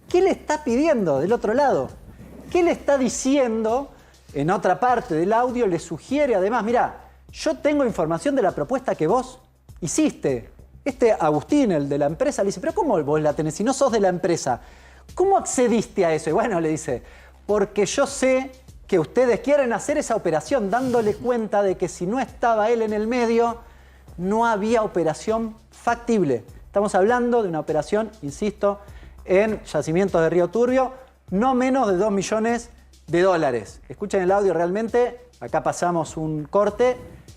¿Qué le está pidiendo del otro lado? ¿Qué le está diciendo? En otra parte del audio le sugiere además, mirá, yo tengo información de la propuesta que vos hiciste. Agustín, el de la empresa, le dice, pero ¿cómo vos la tenés si no sos de la empresa? ¿Cómo accediste a eso? Y bueno, le dice, porque yo sé que ustedes quieren hacer esa operación dándole cuenta de que si no estaba él en el medio, no había operación factible. Estamos hablando de una operación, insisto, en yacimientos de Río Turbio, no menos de $2 millones. Escuchen el audio realmente, acá pasamos un corte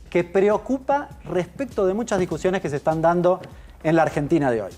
que preocupa respecto de muchas discusiones que se están dando en la Argentina de hoy.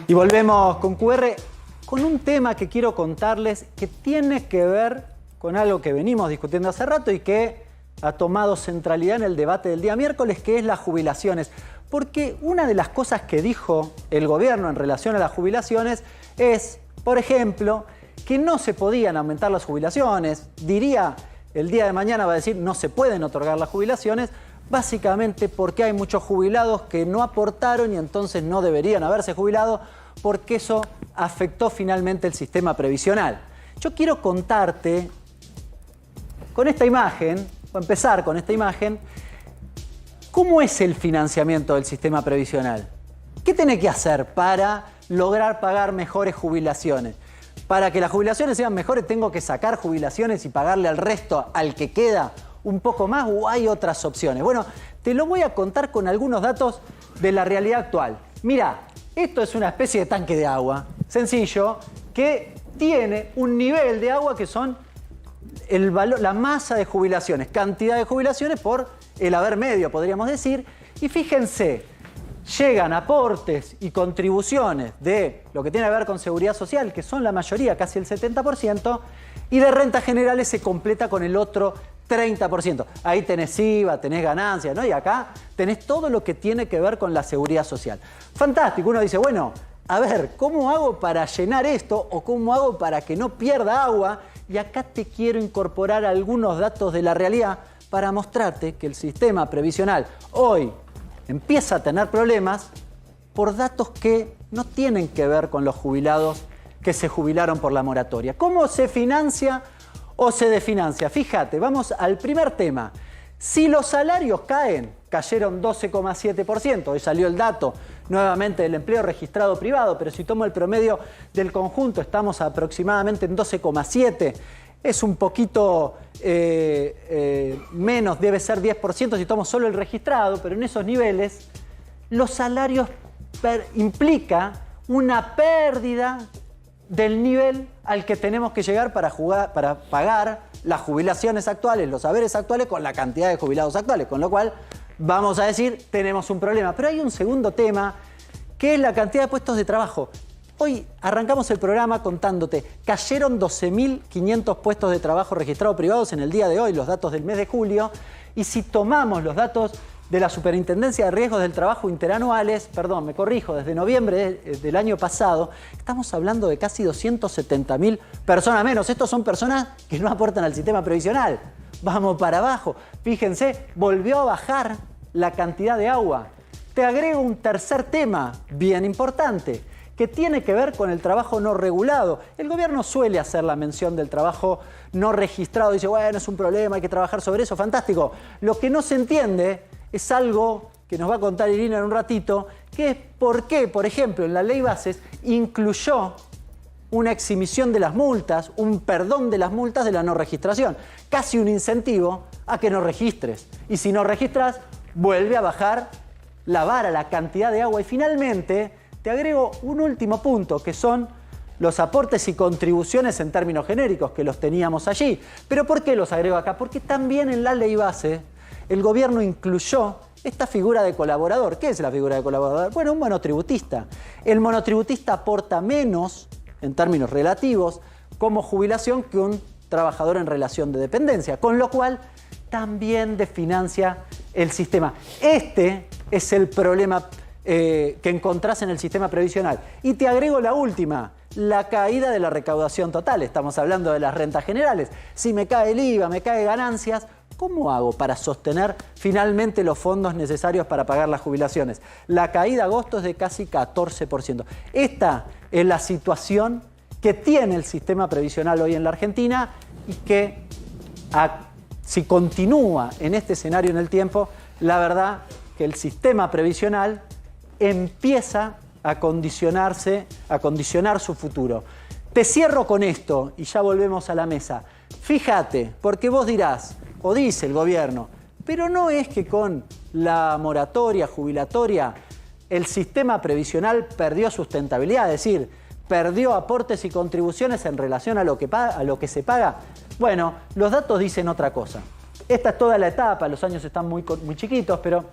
Y volvemos con QR, con un tema que quiero contarles que tiene que ver con algo que venimos discutiendo hace rato y que ha tomado centralidad en el debate del día miércoles, que es las jubilaciones. Porque una de las cosas que dijo el gobierno en relación a las jubilaciones es, por ejemplo, que no se podían aumentar las jubilaciones. Diría, el día de mañana va a decir, no se pueden otorgar las jubilaciones, básicamente porque hay muchos jubilados que no aportaron y entonces no deberían haberse jubilado, porque eso afectó finalmente el sistema previsional. Yo quiero contarte con esta imagen, voy a empezar con esta imagen, ¿cómo es el financiamiento del sistema previsional? ¿Qué tiene que hacer para lograr pagar mejores jubilaciones? para que las jubilaciones sean mejores tengo que sacar jubilaciones y pagarle al resto, al que queda, un poco más, o hay otras opciones. Bueno, te lo voy a contar con algunos datos de la realidad actual. Mira, esto es una especie de tanque de agua, sencillo, que tiene un nivel de agua que son el valor, la masa de jubilaciones, cantidad de jubilaciones por el haber medio, podríamos decir. Y fíjense, llegan aportes y contribuciones de lo que tiene que ver con seguridad social, que son la mayoría, casi el 70%, y de rentas generales se completa con el otro 30%. Ahí tenés IVA, tenés ganancias, ¿no? Y acá tenés todo lo que tiene que ver con la seguridad social. Fantástico, uno dice, bueno, a ver, ¿cómo hago para llenar esto o cómo hago para que no pierda agua? Y acá te quiero incorporar algunos datos de la realidad para mostrarte que el sistema previsional hoy empieza a tener problemas por datos que no tienen que ver con los jubilados que se jubilaron por la moratoria. ¿Cómo se financia o se desfinancia? Fíjate, vamos al primer tema. Si los salarios cayeron 12,7%, hoy salió el dato nuevamente del empleo registrado privado, pero si tomo el promedio del conjunto estamos aproximadamente en 12,7%. Es un poquito menos, debe ser 10% si tomo solo el registrado, pero en esos niveles los salarios implica una pérdida del nivel al que tenemos que llegar para pagar las jubilaciones actuales, los haberes actuales con la cantidad de jubilados actuales, con lo cual vamos a decir, tenemos un problema. Pero hay un segundo tema, que es la cantidad de puestos de trabajo. Hoy arrancamos el programa contándote, cayeron 12.500 puestos de trabajo registrados privados en el día de hoy, los datos del mes de julio, y si tomamos los datos de la Superintendencia de Riesgos del Trabajo interanuales, perdón, me corrijo, desde noviembre del año pasado, estamos hablando de casi 270.000 personas menos. Estos son personas que no aportan al sistema previsional. Vamos para abajo. Fíjense, volvió a bajar la cantidad de agua. Te agrego un tercer tema bien importante, que tiene que ver con el trabajo no regulado. El gobierno suele hacer la mención del trabajo no registrado. Dice, bueno, es un problema, hay que trabajar sobre eso, fantástico. Lo que no se entiende es algo que nos va a contar Irina en un ratito, que es por qué, por ejemplo, en la ley bases incluyó una exhibición de las multas, un perdón de las multas de la no registración. Casi un incentivo a que no registres. Y si no registras, vuelve a bajar la vara, la cantidad de agua. Y finalmente, te agrego un último punto, que son los aportes y contribuciones en términos genéricos, que los teníamos allí. ¿Pero por qué los agrego acá? Porque también en la ley base el gobierno incluyó esta figura de colaborador. ¿Qué es la figura de colaborador? Bueno, un monotributista. El monotributista aporta menos, en términos relativos, como jubilación que un trabajador en relación de dependencia, con lo cual también desfinancia el sistema. Este es el problema que encontrás en el sistema previsional. Y te agrego la última, la caída de la recaudación total. Estamos hablando de las rentas generales. Si me cae el IVA, me cae ganancias, ¿cómo hago para sostener finalmente los fondos necesarios para pagar las jubilaciones? La caída a agosto es de casi 14%. Esta es la situación que tiene el sistema previsional hoy en la Argentina y que si continúa en este escenario en el tiempo, la verdad que el sistema previsional empieza a condicionar su futuro. Te cierro con esto y ya volvemos a la mesa. Fíjate, porque vos dirás, o dice el gobierno, pero no es que con la moratoria jubilatoria el sistema previsional perdió sustentabilidad, es decir, perdió aportes y contribuciones en relación a lo que se paga. Bueno, los datos dicen otra cosa. Esta es toda la etapa, los años están muy chiquitos, pero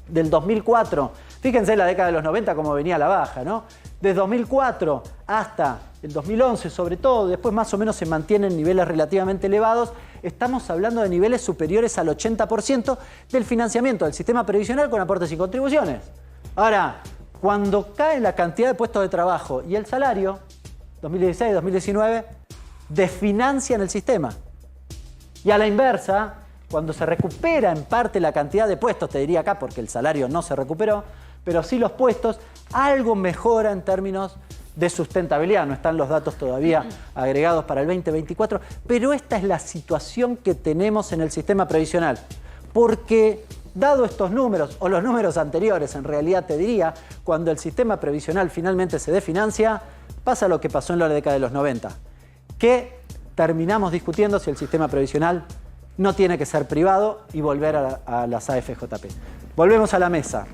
del 2004, fíjense la década de los 90 cómo venía la baja, ¿no? Desde 2004 hasta el 2011 sobre todo, después más o menos se mantienen niveles relativamente elevados, estamos hablando de niveles superiores al 80% del financiamiento del sistema previsional con aportes y contribuciones. Ahora, cuando cae la cantidad de puestos de trabajo y el salario, 2016, 2019, desfinancian el sistema. Y a la inversa, cuando se recupera en parte la cantidad de puestos, te diría acá porque el salario no se recuperó, pero sí los puestos, algo mejora en términos de sustentabilidad. No están los datos todavía agregados para el 2024, pero esta es la situación que tenemos en el sistema previsional. Porque dado estos números, o los números anteriores en realidad te diría, cuando el sistema previsional finalmente se desfinancia, pasa lo que pasó en la década de los 90, que terminamos discutiendo si el sistema previsional no tiene que ser privado y volver a las AFJP. Volvemos a la mesa.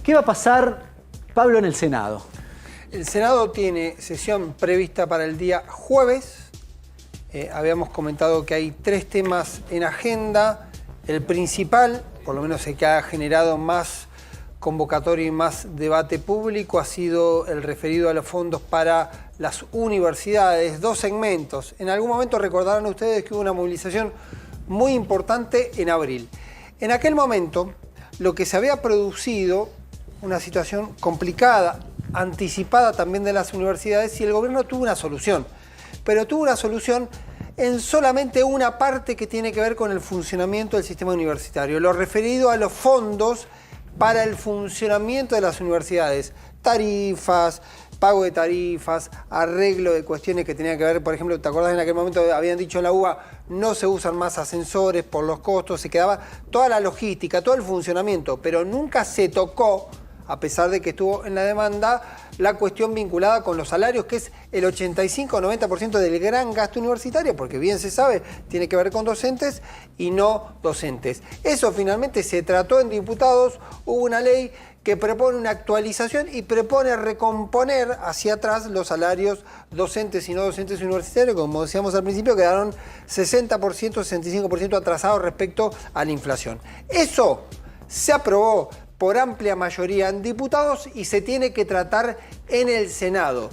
¿Qué va a pasar, Pablo, en el Senado? El Senado tiene sesión prevista para el día jueves. Habíamos comentado que hay 3 temas en agenda. El principal, por lo menos el que ha generado más convocatoria y más debate público, ha sido el referido a los fondos para las universidades, 2 segmentos. En algún momento recordarán ustedes que hubo una movilización muy importante en abril. En aquel momento, lo que se había producido, una situación complicada, anticipada también de las universidades, y el gobierno tuvo una solución. Pero tuvo una solución en solamente una parte que tiene que ver con el funcionamiento del sistema universitario, lo referido a los fondos para el funcionamiento de las universidades, tarifas, pago de tarifas, arreglo de cuestiones que tenían que ver, por ejemplo, ¿te acordás en aquel momento habían dicho en la UBA, no se usan más ascensores por los costos, se quedaba toda la logística, todo el funcionamiento, pero nunca se tocó, a pesar de que estuvo en la demanda, la cuestión vinculada con los salarios, que es el 85-90% del gran gasto universitario, porque bien se sabe, tiene que ver con docentes y no docentes. Eso finalmente se trató en diputados, hubo una ley que propone una actualización y propone recomponer hacia atrás los salarios docentes y no docentes universitarios, como decíamos al principio, quedaron 60%, 65% atrasados respecto a la inflación. Eso se aprobó por amplia mayoría en diputados y se tiene que tratar en el Senado.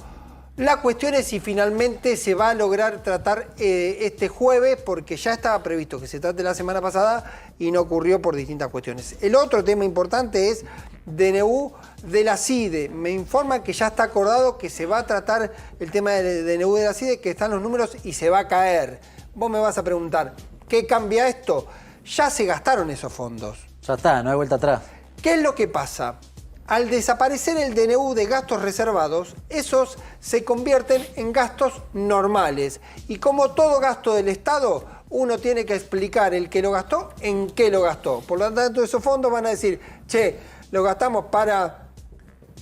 La cuestión es si finalmente se va a lograr tratar este jueves, porque ya estaba previsto que se trate la semana pasada y no ocurrió por distintas cuestiones. El otro tema importante es DNU de la CIDE. Me informan que ya está acordado que se va a tratar el tema del DNU de la CIDE, que están los números y se va a caer. Vos me vas a preguntar, ¿qué cambia esto? Ya se gastaron esos fondos. Ya está, no hay vuelta atrás. ¿Qué es lo que pasa? Al desaparecer el DNU de gastos reservados, esos se convierten en gastos normales. Y como todo gasto del Estado, uno tiene que explicar el que lo gastó, en qué lo gastó. Por lo tanto, esos fondos van a decir, che, lo gastamos para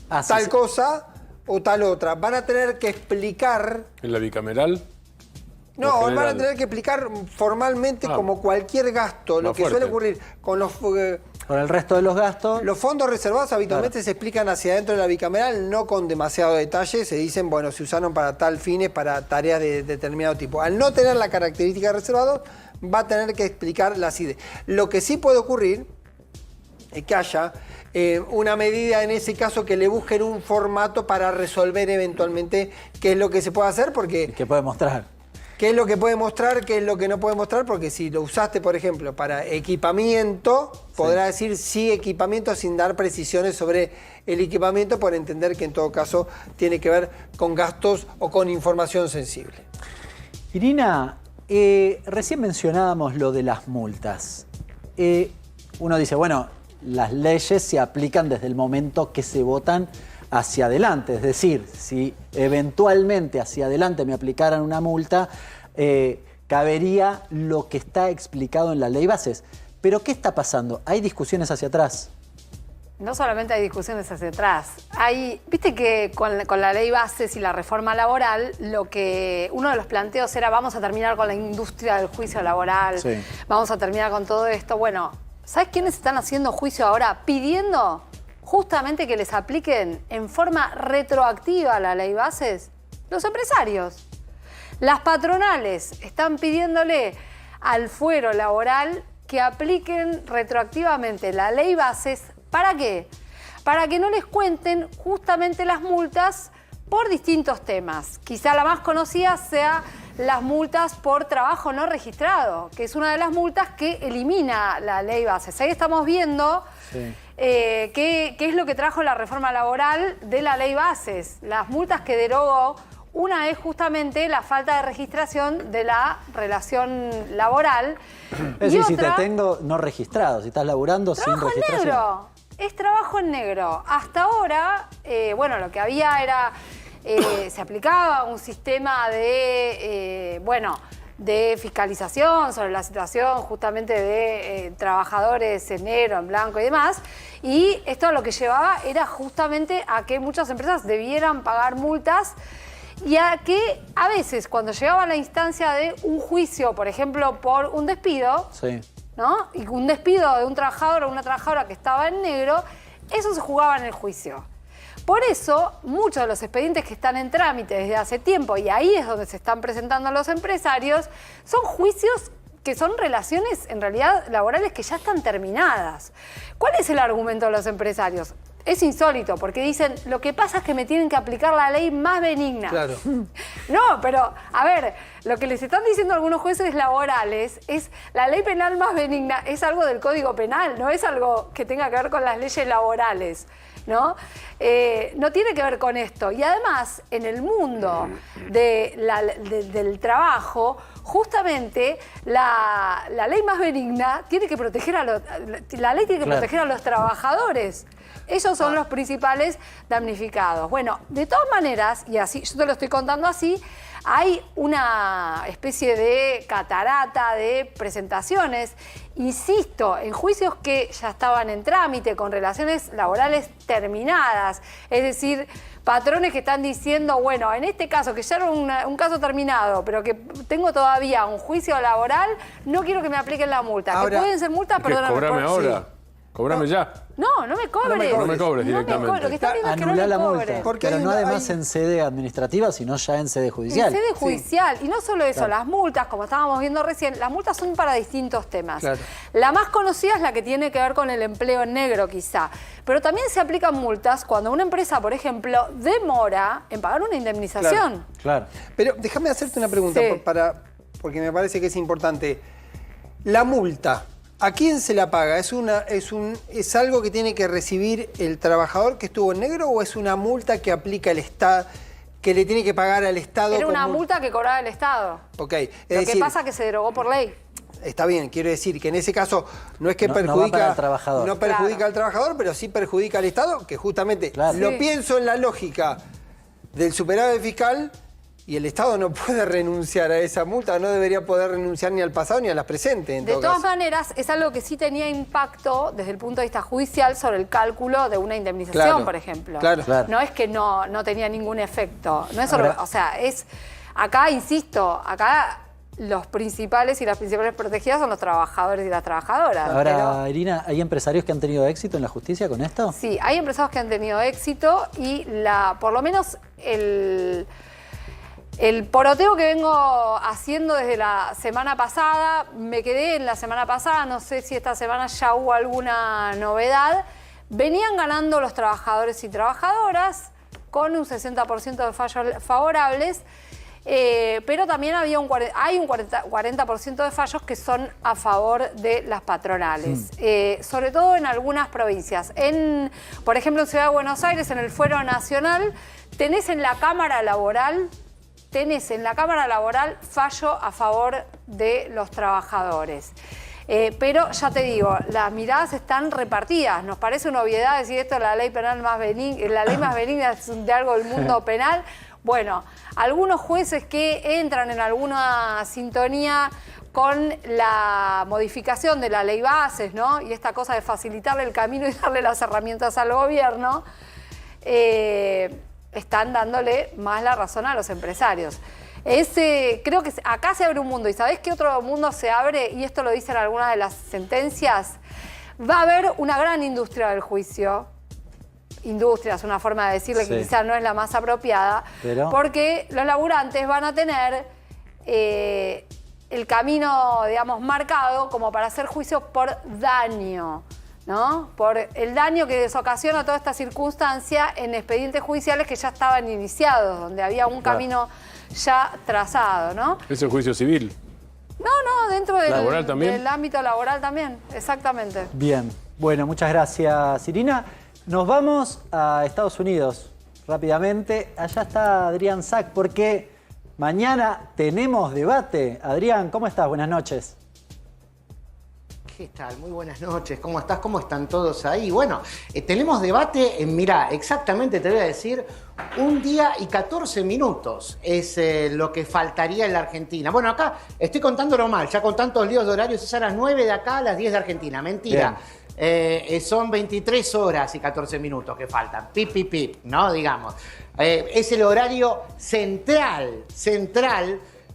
tal cosa o tal otra. Van a tener que explicar... ¿En la bicameral? No, van a tener que explicar formalmente como cualquier gasto. Lo que suele ocurrir con los... Con el resto de los gastos. Los fondos reservados habitualmente se explican hacia adentro de la bicameral, no con demasiado detalle. Se dicen, bueno, se usaron para tal fines, para tareas de determinado tipo. Al no tener la característica de reservado, va a tener que explicar la CIDE. Lo que sí puede ocurrir es que haya una medida en ese caso que le busquen un formato para resolver eventualmente qué es lo que se puede hacer, porque... ¿Qué puede mostrar? ¿Qué es lo que puede mostrar? ¿Qué es lo que no puede mostrar? Porque si lo usaste, por ejemplo, para equipamiento, podrá decir sí equipamiento sin dar precisiones sobre el equipamiento, por entender que en todo caso tiene que ver con gastos o con información sensible. Irina, recién mencionábamos lo de las multas. Uno dice, bueno, las leyes se aplican desde el momento que se votan hacia adelante, es decir, si eventualmente hacia adelante me aplicaran una multa, cabería lo que está explicado en la ley bases. Pero ¿qué está pasando? ¿Hay discusiones hacia atrás? No solamente hay discusiones hacia atrás, viste que con la ley bases y la reforma laboral, uno de los planteos era vamos a terminar con la industria del juicio laboral, vamos a terminar con todo esto. Bueno, ¿sabes quiénes están haciendo juicio ahora? Pidiendo justamente que les apliquen en forma retroactiva la ley bases, los empresarios. Las patronales están pidiéndole al fuero laboral que apliquen retroactivamente la ley bases. ¿Para qué? Para que no les cuenten justamente las multas por distintos temas. Quizá la más conocida sea las multas por trabajo no registrado, que es una de las multas que elimina la ley bases. Ahí estamos viendo... ¿qué es lo que trajo la reforma laboral de la ley bases? Las multas que derogó, una es justamente la falta de registración de la relación laboral. Es decir, si te tengo no registrado, si estás laburando sin registración. Negro. Es trabajo en negro. Hasta ahora, bueno, lo que había era, se aplicaba un sistema de, de fiscalización sobre la situación justamente de trabajadores en negro, en blanco y demás. Y esto lo que llevaba era justamente a que muchas empresas debieran pagar multas y a que a veces cuando llegaba a la instancia de un juicio, por ejemplo, por un despido, Sí. ¿no? Y un despido de un trabajador o una trabajadora que estaba en negro, eso se jugaba en el juicio. Por eso, muchos de los expedientes que están en trámite desde hace tiempo, y ahí es donde se están presentando los empresarios, son juicios que son relaciones, en realidad, laborales que ya están terminadas. ¿Cuál es el argumento de los empresarios? Es insólito, porque dicen, lo que pasa es que me tienen que aplicar la ley más benigna. Claro. No, pero, a ver, lo que les están diciendo algunos jueces laborales es la ley penal más benigna es algo del Código Penal, no es algo que tenga que ver con las leyes laborales, ¿no? No tiene que ver con esto. Y además, en el mundo del trabajo, justamente la ley más benigna tiene que proteger proteger a los trabajadores. Ellos son los principales damnificados. Bueno, de todas maneras, y así yo te lo estoy contando así, hay una especie de catarata de presentaciones, insisto, en juicios que ya estaban en trámite, con relaciones laborales terminadas. Es decir, patrones que están diciendo, bueno, en este caso, que ya era un caso terminado, pero que tengo todavía un juicio laboral, no quiero que me apliquen la multa. Ahora, que pueden ser multas, perdóname. Cobrame ahora. Sí. Cobrame ya. No me cobres. No me cobres directamente. Lo que está viendo es que no Anular me la cobres. multa. Porque Pero hay no una- además en sede administrativa, sino ya en sede judicial. En sede judicial. Y no solo eso, Claro. las multas, como estábamos viendo recién, las multas son para distintos temas. Claro. La más conocida es la que tiene que ver con el empleo en negro, quizá. Pero también se aplican multas cuando una empresa, por ejemplo, demora en pagar una indemnización. Claro. Pero déjame hacerte una pregunta, Sí. porque me parece que es importante. La multa, ¿a quién se la paga? ¿Es algo que tiene que recibir el trabajador que estuvo en negro o es una multa que aplica el Estado, que le tiene que pagar al Estado? Era una como- multa que cobraba el Estado. Ok, es Lo decir, que pasa es que se derogó por ley. está bien, quiero decir que en ese caso no es que No va perjudica, para el trabajador. no perjudica Claro. al trabajador, pero sí perjudica al Estado, que justamente Claro. lo Sí. pienso en la lógica del superávit fiscal y el Estado no puede renunciar a esa multa, no debería poder renunciar ni al pasado ni a las presentes. De todas maneras, es algo que sí tenía impacto desde el punto de vista judicial sobre el cálculo de una indemnización, Claro, por ejemplo. claro. No es que no tenía ningún efecto. No es solo, Ahora- o sea, es. Acá, insisto, acá los principales y las principales protegidas son los trabajadores y las trabajadoras. Ahora, Irina, ¿hay empresarios que han tenido éxito en la justicia con esto? Sí, hay empresarios que han tenido éxito y por lo menos el poroteo que vengo haciendo desde la semana pasada, me quedé en la semana pasada, no sé si esta semana ya hubo alguna novedad, venían ganando los trabajadores y trabajadoras con un 60% de fallos favorables, pero también hay un 40% de fallos que son a favor de las patronales, sobre todo en algunas provincias. Por ejemplo, en Ciudad de Buenos Aires, en el Fuero Nacional, tenés en la Cámara Laboral fallo a favor de los trabajadores. Pero ya te digo, las miradas están repartidas. Nos parece una obviedad decir esto, la ley penal más benigna, la ley más benigna es de algo del mundo penal. Bueno, algunos jueces que entran en alguna sintonía con la modificación de la ley bases, ¿no? Y esta cosa de facilitarle el camino y darle las herramientas al gobierno, están dándole más la razón a los empresarios. Creo que acá se abre un mundo. ¿Y sabés qué otro mundo se abre? Y esto lo dicen algunas de las sentencias. Va a haber una gran industria del juicio. Industria es una forma de decirle que quizás no es la más apropiada. Pero porque los laburantes van a tener el camino, digamos, marcado como para hacer juicio por daño, ¿no? Por el daño que les ocasiona toda esta circunstancia en expedientes judiciales que ya estaban iniciados, donde había un camino ya trazado, ¿no? Es el juicio civil. No, dentro ¿Laboral también? del ámbito laboral también, exactamente. Bien, bueno, muchas gracias, Irina. Nos vamos a Estados Unidos rápidamente. Allá está Adrián Sack, porque mañana tenemos debate. Adrián, ¿cómo estás? Buenas noches. ¿Qué tal? Muy buenas noches. ¿Cómo estás? ¿Cómo están todos ahí? Bueno, tenemos debate mirá, exactamente te voy a decir, 1 día y 14 minutos es lo que faltaría en la Argentina. Bueno, acá estoy contándolo mal, ya con tantos líos de horarios es a las 9 de acá, a las 10 de Argentina. Mentira. Son 23 horas y 14 minutos que faltan. Pip, pip, pip, ¿no? Digamos. Es el horario central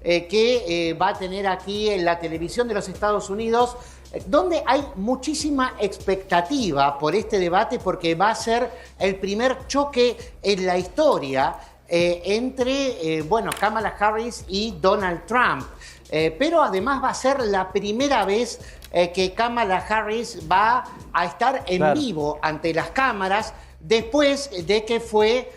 que va a tener aquí en la televisión de los Estados Unidos, donde hay muchísima expectativa por este debate porque va a ser el primer choque en la historia entre Kamala Harris y Donald Trump. Pero además va a ser la primera vez que Kamala Harris va a estar en vivo ante las cámaras después de que fue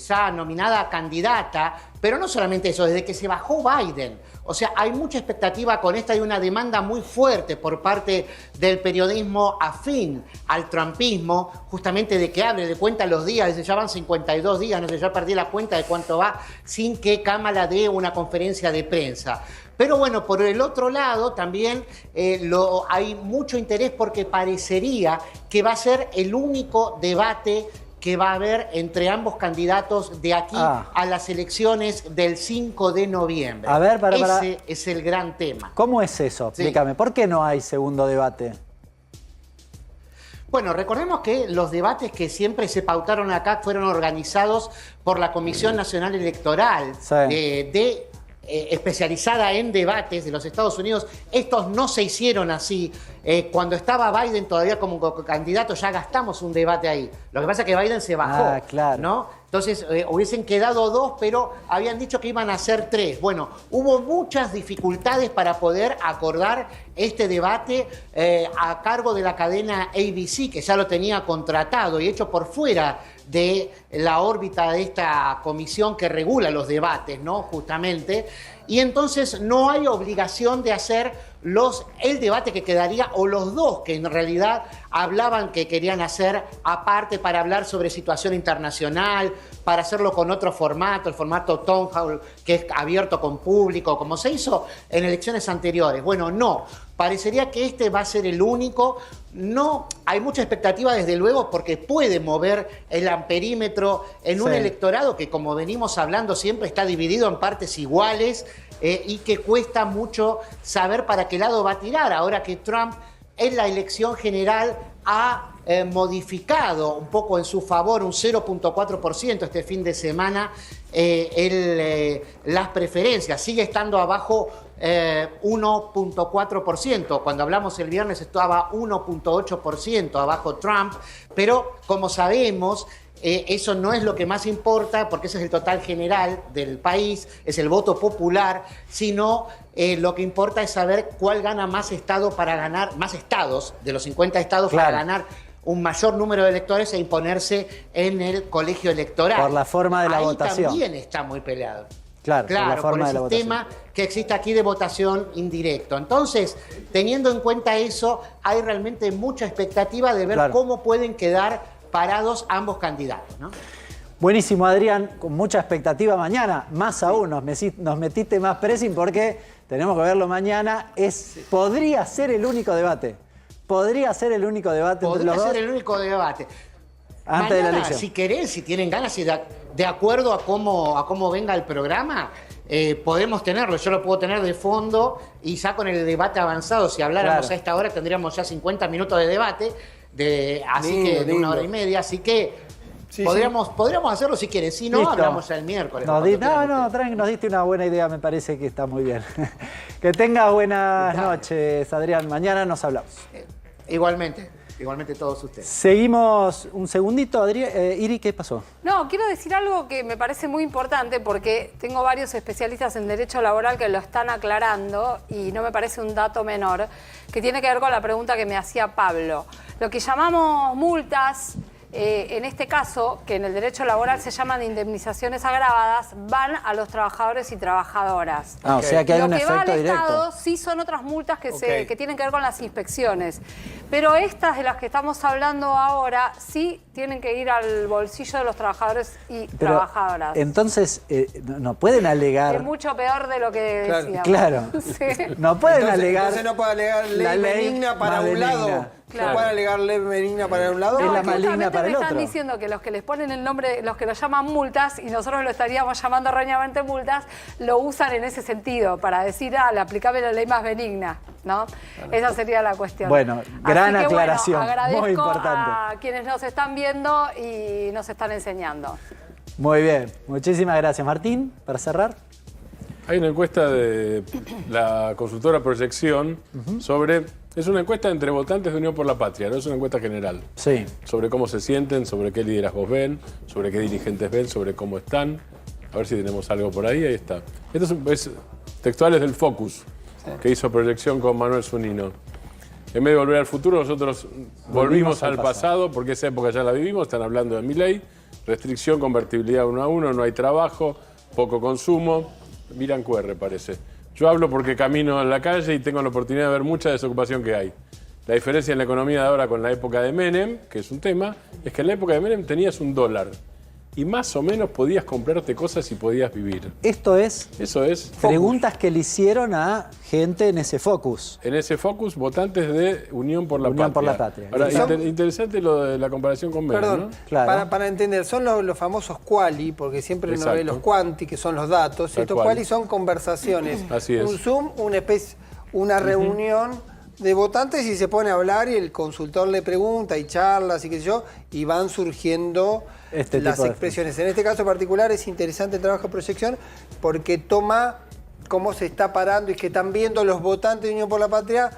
ya nominada candidata, pero no solamente eso, desde que se bajó Biden. O sea, hay mucha expectativa con esta y una demanda muy fuerte por parte del periodismo afín al trumpismo, justamente de que hable de cuenta los días, ya van 52 días, no sé, ya perdí la cuenta de cuánto va, sin que Kamala dé una conferencia de prensa. Pero bueno, por el otro lado también hay mucho interés porque parecería que va a ser el único debate que va a haber entre ambos candidatos de aquí a las elecciones del 5 de noviembre. A ver, Ese es el gran tema. ¿Cómo es eso? Explícame. ¿Por qué no hay segundo debate? Bueno, recordemos que los debates que siempre se pautaron acá fueron organizados por la Comisión Nacional Electoral especializada en debates de los Estados Unidos. Estos no se hicieron así. Cuando estaba Biden todavía como candidato ya gastamos un debate ahí. Lo que pasa es que Biden se bajó, ¿no? Entonces hubiesen quedado 2, pero habían dicho que iban a ser 3. Bueno, hubo muchas dificultades para poder acordar este debate a cargo de la cadena ABC, que ya lo tenía contratado y hecho por fuera de la órbita de esta comisión que regula los debates, ¿no? Justamente. Y entonces no hay obligación de hacer el debate que quedaría, o los dos que en realidad hablaban que querían hacer aparte para hablar sobre situación internacional, para hacerlo con otro formato, el formato Town Hall, que es abierto con público, como se hizo en elecciones anteriores. Bueno, no. Parecería que este va a ser el único. No, hay mucha expectativa desde luego porque puede mover el amperímetro en un electorado que, como venimos hablando siempre, está dividido en partes iguales y que cuesta mucho saber para qué lado va a tirar. Ahora que Trump en la elección general ha modificado un poco en su favor, un 0.4% este fin de semana, las preferencias. Sigue estando abajo 1.4%. Cuando hablamos el viernes estaba 1.8% abajo Trump, pero como sabemos, eso no es lo que más importa, porque ese es el total general del país, es el voto popular, sino lo que importa es saber cuál gana más estado para ganar, más estados de los 50 estados para ganar un mayor número de electores e imponerse en el colegio electoral. Por la forma de la votación. También está muy peleado. Claro, por la forma por el sistema que existe aquí de votación indirecto. Entonces, teniendo en cuenta eso, hay realmente mucha expectativa de ver cómo pueden quedar parados ambos candidatos, ¿no? Buenísimo, Adrián, con mucha expectativa mañana. Más aún, nos metiste más pressing porque tenemos que verlo mañana. Podría ser el único debate. Podría ser el único debate entre los dos. Podría ser el único debate. Antes de la elección. Si querés, si tienen ganas y de acuerdo a cómo venga el programa, podemos tenerlo. Yo lo puedo tener de fondo y ya con el debate avanzado, si habláramos a esta hora, tendríamos ya 50 minutos de debate, de 1 hora y media. Así que podríamos hacerlo si quieren. Si no, hablamos ya el miércoles. Nos diste una buena idea, me parece que está muy bien. Que tengas buenas noches, Adrián. Mañana nos hablamos. Igualmente todos ustedes. Seguimos un segundito, Adrián. Iri, ¿qué pasó? No, quiero decir algo que me parece muy importante porque tengo varios especialistas en derecho laboral que lo están aclarando y no me parece un dato menor, que tiene que ver con la pregunta que me hacía Pablo. Lo que llamamos multas en este caso, que en el derecho laboral se llaman indemnizaciones agravadas, van a los trabajadores y trabajadoras. O sea que hay un efecto directo. Lo que va al directo. Estado sí son otras multas que tienen que ver con las inspecciones. Pero estas de las que estamos hablando ahora sí tienen que ir al bolsillo de los trabajadores y trabajadoras. Entonces, no pueden alegar... Es mucho peor de lo que decíamos. Claro. Sí. No pueden alegar... Entonces no puede alegar ley benigna para un lado. Claro. No puede alegar ley benigna para un lado. Es la maligna para el me otro. están diciendo que los que les ponen el nombre, los que lo llaman multas, y nosotros lo estaríamos llamando erróneamente multas, lo usan en ese sentido, para decir, le aplicable la ley más benigna, ¿no? Esa sería la cuestión. Bueno, gran Así que, aclaración, agradezco muy importante. a quienes nos están viendo y nos están enseñando. Muy bien, muchísimas gracias. Martín, para cerrar. Hay una encuesta de la consultora Proyección sobre... Es una encuesta entre votantes de Unión por la Patria, no es una encuesta general. Sí. Sobre cómo se sienten, sobre qué liderazgos ven, sobre qué dirigentes ven, sobre cómo están. A ver si tenemos algo por ahí, ahí está. Esto es textuales del Focus, que hizo Proyección con Manuel Zunino. En vez de volver al futuro, nosotros volvimos al pasado, porque esa época ya la vivimos, están hablando de Milei, restricción, convertibilidad 1 a 1, no hay trabajo, poco consumo, miran QR parece. Yo hablo porque camino en la calle y tengo la oportunidad de ver mucha desocupación que hay. La diferencia en la economía de ahora con la época de Menem, que es un tema, es que en la época de Menem tenías $1 y más o menos podías comprarte cosas y podías vivir. Esto es... Eso es... Preguntas que le hicieron a gente en ese Focus. En ese Focus, votantes de Unión por la Patria. Unión por la Patria. Ahora, interesante lo de la comparación con Menem, Perdón, ¿no? Claro. para entender, son los famosos quali, porque siempre uno Exacto. ve los quanti, que son los datos. Tal Estos cual. quali son conversaciones. Así es. Un Zoom, una reunión de votantes y se pone a hablar y el consultor le pregunta y charlas y qué sé yo, y van surgiendo las expresiones. En este caso particular es interesante el trabajo de Proyección porque toma cómo se está parando y que están viendo los votantes de Unión por la Patria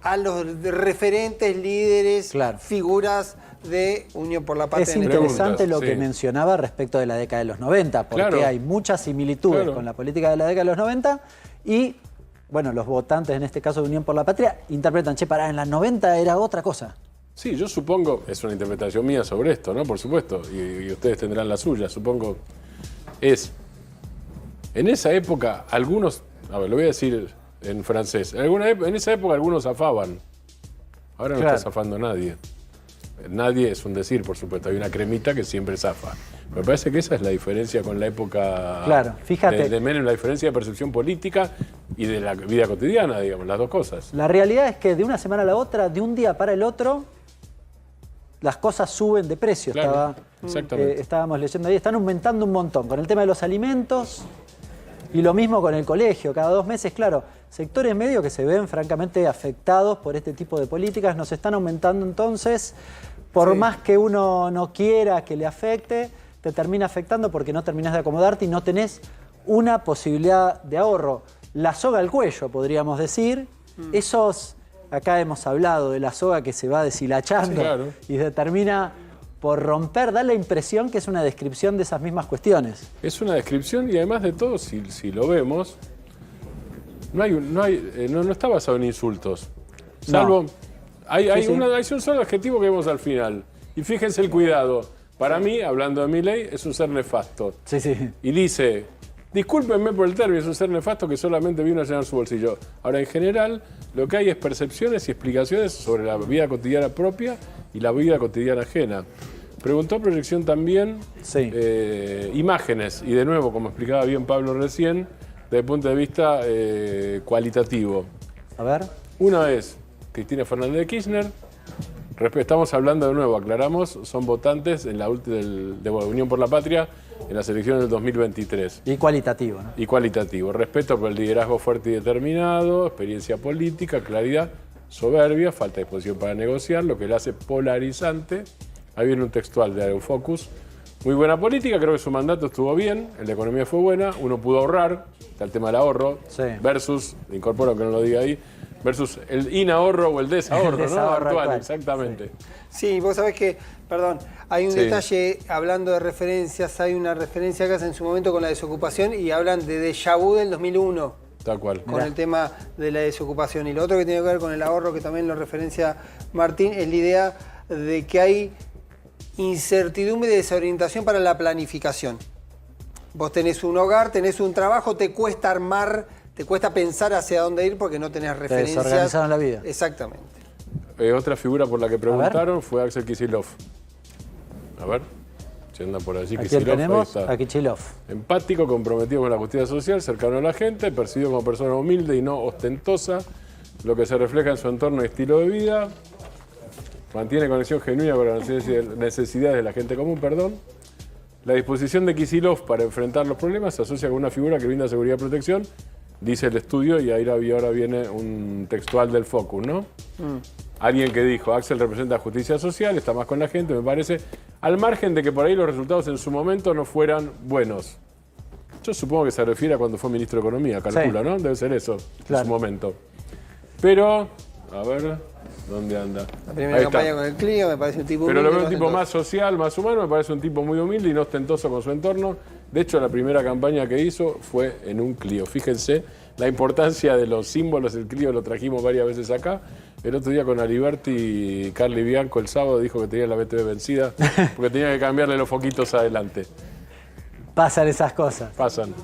a los referentes, líderes, figuras de Unión por la Patria. Es interesante lo que mencionaba respecto de la década de los 90, porque hay muchas similitudes con la política de la década de los 90 y, bueno, los votantes, en este caso de Unión por la Patria, interpretan, en las 90 era otra cosa. Sí, yo supongo, es una interpretación mía sobre esto, ¿no? Por supuesto, y ustedes tendrán la suya, supongo, en esa época algunos, lo voy a decir en francés, en esa época algunos zafaban, ahora no está zafando nadie. Nadie es un decir, por supuesto, hay una cremita que siempre zafa. Me parece que esa es la diferencia con la época de Menem, la diferencia de percepción política y de la vida cotidiana, digamos, las dos cosas. La realidad es que de una semana a la otra, de un día para el otro, las cosas suben de precio. Estábamos leyendo ahí, están aumentando un montón con el tema de los alimentos y lo mismo con el colegio. Cada 2 meses, sectores medios que se ven francamente afectados por este tipo de políticas nos están aumentando entonces. Por más que uno no quiera que le afecte, te termina afectando porque no terminás de acomodarte y no tenés una posibilidad de ahorro. La soga al cuello, podríamos decir. Acá hemos hablado de la soga que se va deshilachando y se termina por romper. Da la impresión que es una descripción de esas mismas cuestiones. Es una descripción y además de todo, si lo vemos, no está basado en insultos. Salvo... Hay un solo adjetivo que vemos al final. Y fíjense el cuidado. Para mí, hablando de Milei, es un ser nefasto. Y dice, discúlpenme por el término, es un ser nefasto que solamente vino a llenar su bolsillo. Ahora, en general, lo que hay es percepciones y explicaciones sobre la vida cotidiana propia y la vida cotidiana ajena. Preguntó Proyección también imágenes. Y de nuevo, como explicaba bien Pablo recién, desde el punto de vista cualitativo. A ver. Una es Cristina Fernández de Kirchner. Estamos hablando de nuevo, aclaramos, son votantes en la de Unión por la Patria en las elecciones del 2023. Y cualitativo, ¿no? Y cualitativo. Respeto por el liderazgo fuerte y determinado, experiencia política, claridad, soberbia, falta de disposición para negociar, lo que le hace polarizante. Ahí viene un textual de Aerofocus. Muy buena política, creo que su mandato estuvo bien, en la economía fue buena, uno pudo ahorrar, está el tema del ahorro, versus, incorporo que no lo diga ahí, versus el inahorro o el desahorro, ¿no? Actual, exactamente. Sí, vos sabés que, hay un detalle, hablando de referencias, hay una referencia que hacen en su momento con la desocupación y hablan de déjà vu del 2001. Tal cual. Con el tema de la desocupación. Y lo otro que tiene que ver con el ahorro, que también lo referencia Martín, es la idea de que hay incertidumbre y desorientación para la planificación. Vos tenés un hogar, tenés un trabajo, te cuesta armar, te cuesta pensar hacia dónde ir porque no tenés referencias. Te desorganizaron la vida. Exactamente. Otra figura por la que preguntaron fue Axel Kicillof. A ver, si anda por allí. Aquí tenemos a Kicillof. Empático, comprometido con la justicia social, cercano a la gente, percibido como persona humilde y no ostentosa, lo que se refleja en su entorno y estilo de vida. Mantiene conexión genuina con las necesidades de la gente común, La disposición de Kicillof para enfrentar los problemas se asocia con una figura que brinda seguridad y protección, dice el estudio, y ahora viene un textual del Focus, ¿no? Alguien que dijo, Axel representa justicia social, está más con la gente, me parece, al margen de que por ahí los resultados en su momento no fueran buenos. Yo supongo que se refiere a cuando fue ministro de Economía, calcula, ¿no? Debe ser eso, en su momento. Pero, a ver, ¿dónde anda? La primera campaña con el Clio me parece un tipo humilde. Pero lo veo un tipo más social, más humano, me parece un tipo muy humilde y no ostentoso con su entorno. De hecho, la primera campaña que hizo fue en un Clio. Fíjense la importancia de los símbolos, el Clio lo trajimos varias veces acá. El otro día con Aliberti y Carly Bianco el sábado dijo que tenía la BTV vencida porque tenía que cambiarle los foquitos adelante. Pasan esas cosas.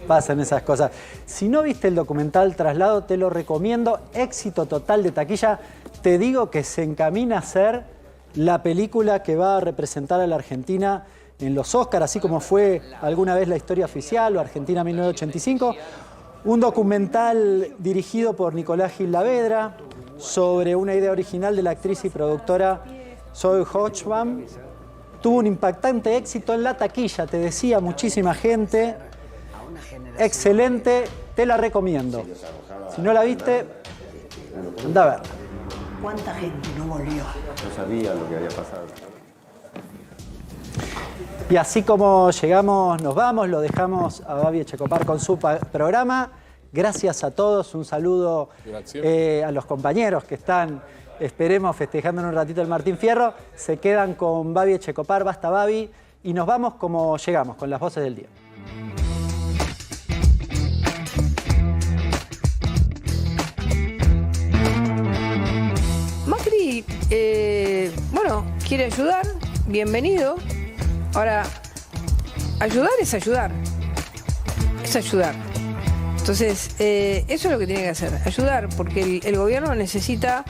Pasan esas cosas. Si no viste el documental Traslado, te lo recomiendo. Éxito total de taquilla. Te digo que se encamina a ser la película que va a representar a la Argentina en los Oscars, así como fue alguna vez La Historia Oficial o Argentina 1985. Un documental dirigido por Nicolás Gil Lavedra sobre una idea original de la actriz y productora Zoe Hochman. Tuvo un impactante éxito en la taquilla, te decía, muchísima gente. Excelente, te la recomiendo. Si no la viste, anda a verla. ¿Cuánta gente no volvió? No sabía lo que había pasado. Y así como llegamos, nos vamos, lo dejamos a Babi Echecopar con su programa. Gracias a todos, un saludo a los compañeros que están, esperemos, festejando en un ratito el Martín Fierro. Se quedan con Babi Echecopar, basta Babi, y nos vamos como llegamos, con las voces del día. Macri, quiere ayudar, bienvenido. Ahora, ayudar es ayudar. Es ayudar. Entonces, eso es lo que tiene que hacer, ayudar, porque el gobierno necesita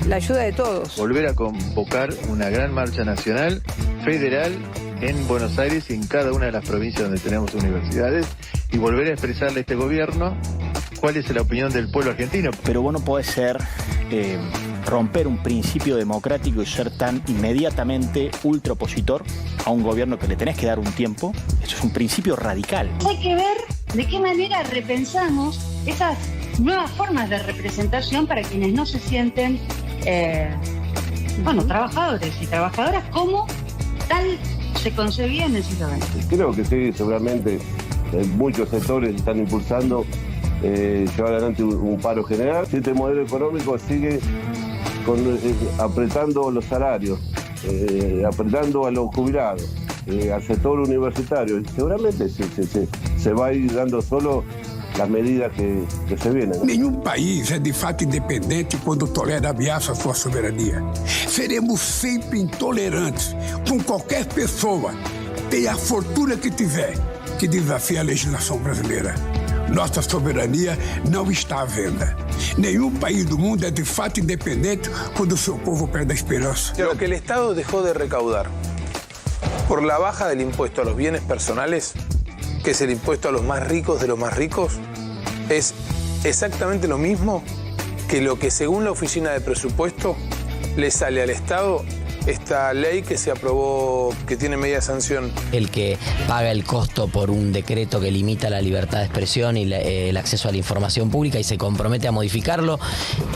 la ayuda de todos. Volver a convocar una gran marcha nacional, federal, en Buenos Aires y en cada una de las provincias donde tenemos universidades, y volver a expresarle a este gobierno cuál es la opinión del pueblo argentino. Pero vos no podés ser, romper un principio democrático y ser tan inmediatamente ultra opositor a un gobierno que le tenés que dar un tiempo. Eso es un principio radical. Hay que ver de qué manera repensamos esas nuevas formas de representación para quienes no se sienten, trabajadores y trabajadoras como tal se concebía en el siglo XX. Creo que sí, seguramente muchos sectores están impulsando llevar adelante un paro general. Este modelo económico sigue apretando los salarios, apretando a los jubilados, al sector universitario. Y seguramente se va a ir dando solo las medidas que se vienen. Nenhum país é de fato independente quando tolera ameaça à sua soberania. Seremos sempre intolerantes com qualquer pessoa, tenha a fortuna que tiver, que desafie a legislação brasileira. Nossa soberania não está à venda. Nenhum país do mundo é de fato independente quando o seu povo perde a esperança. Lo que el Estado dejó de recaudar por la baja del impuesto a los bienes personales, que es el impuesto a los más ricos de los más ricos, es exactamente lo mismo que lo que según la Oficina de Presupuesto le sale al Estado esta ley que se aprobó, que tiene media sanción. El que paga el costo por un decreto que limita la libertad de expresión y el acceso a la información pública y se compromete a modificarlo,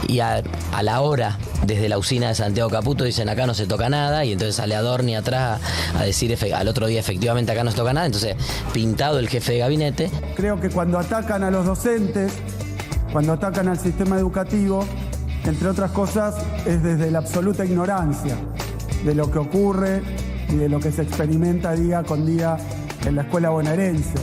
y a la hora, desde la usina de Santiago Caputo, dicen acá no se toca nada, y entonces sale Adorni atrás a decir al otro día efectivamente acá no se toca nada, entonces pintado el jefe de gabinete. Creo que cuando atacan a los docentes, cuando atacan al sistema educativo, entre otras cosas, es desde la absoluta ignorancia de lo que ocurre y de lo que se experimenta día con día en la escuela bonaerense.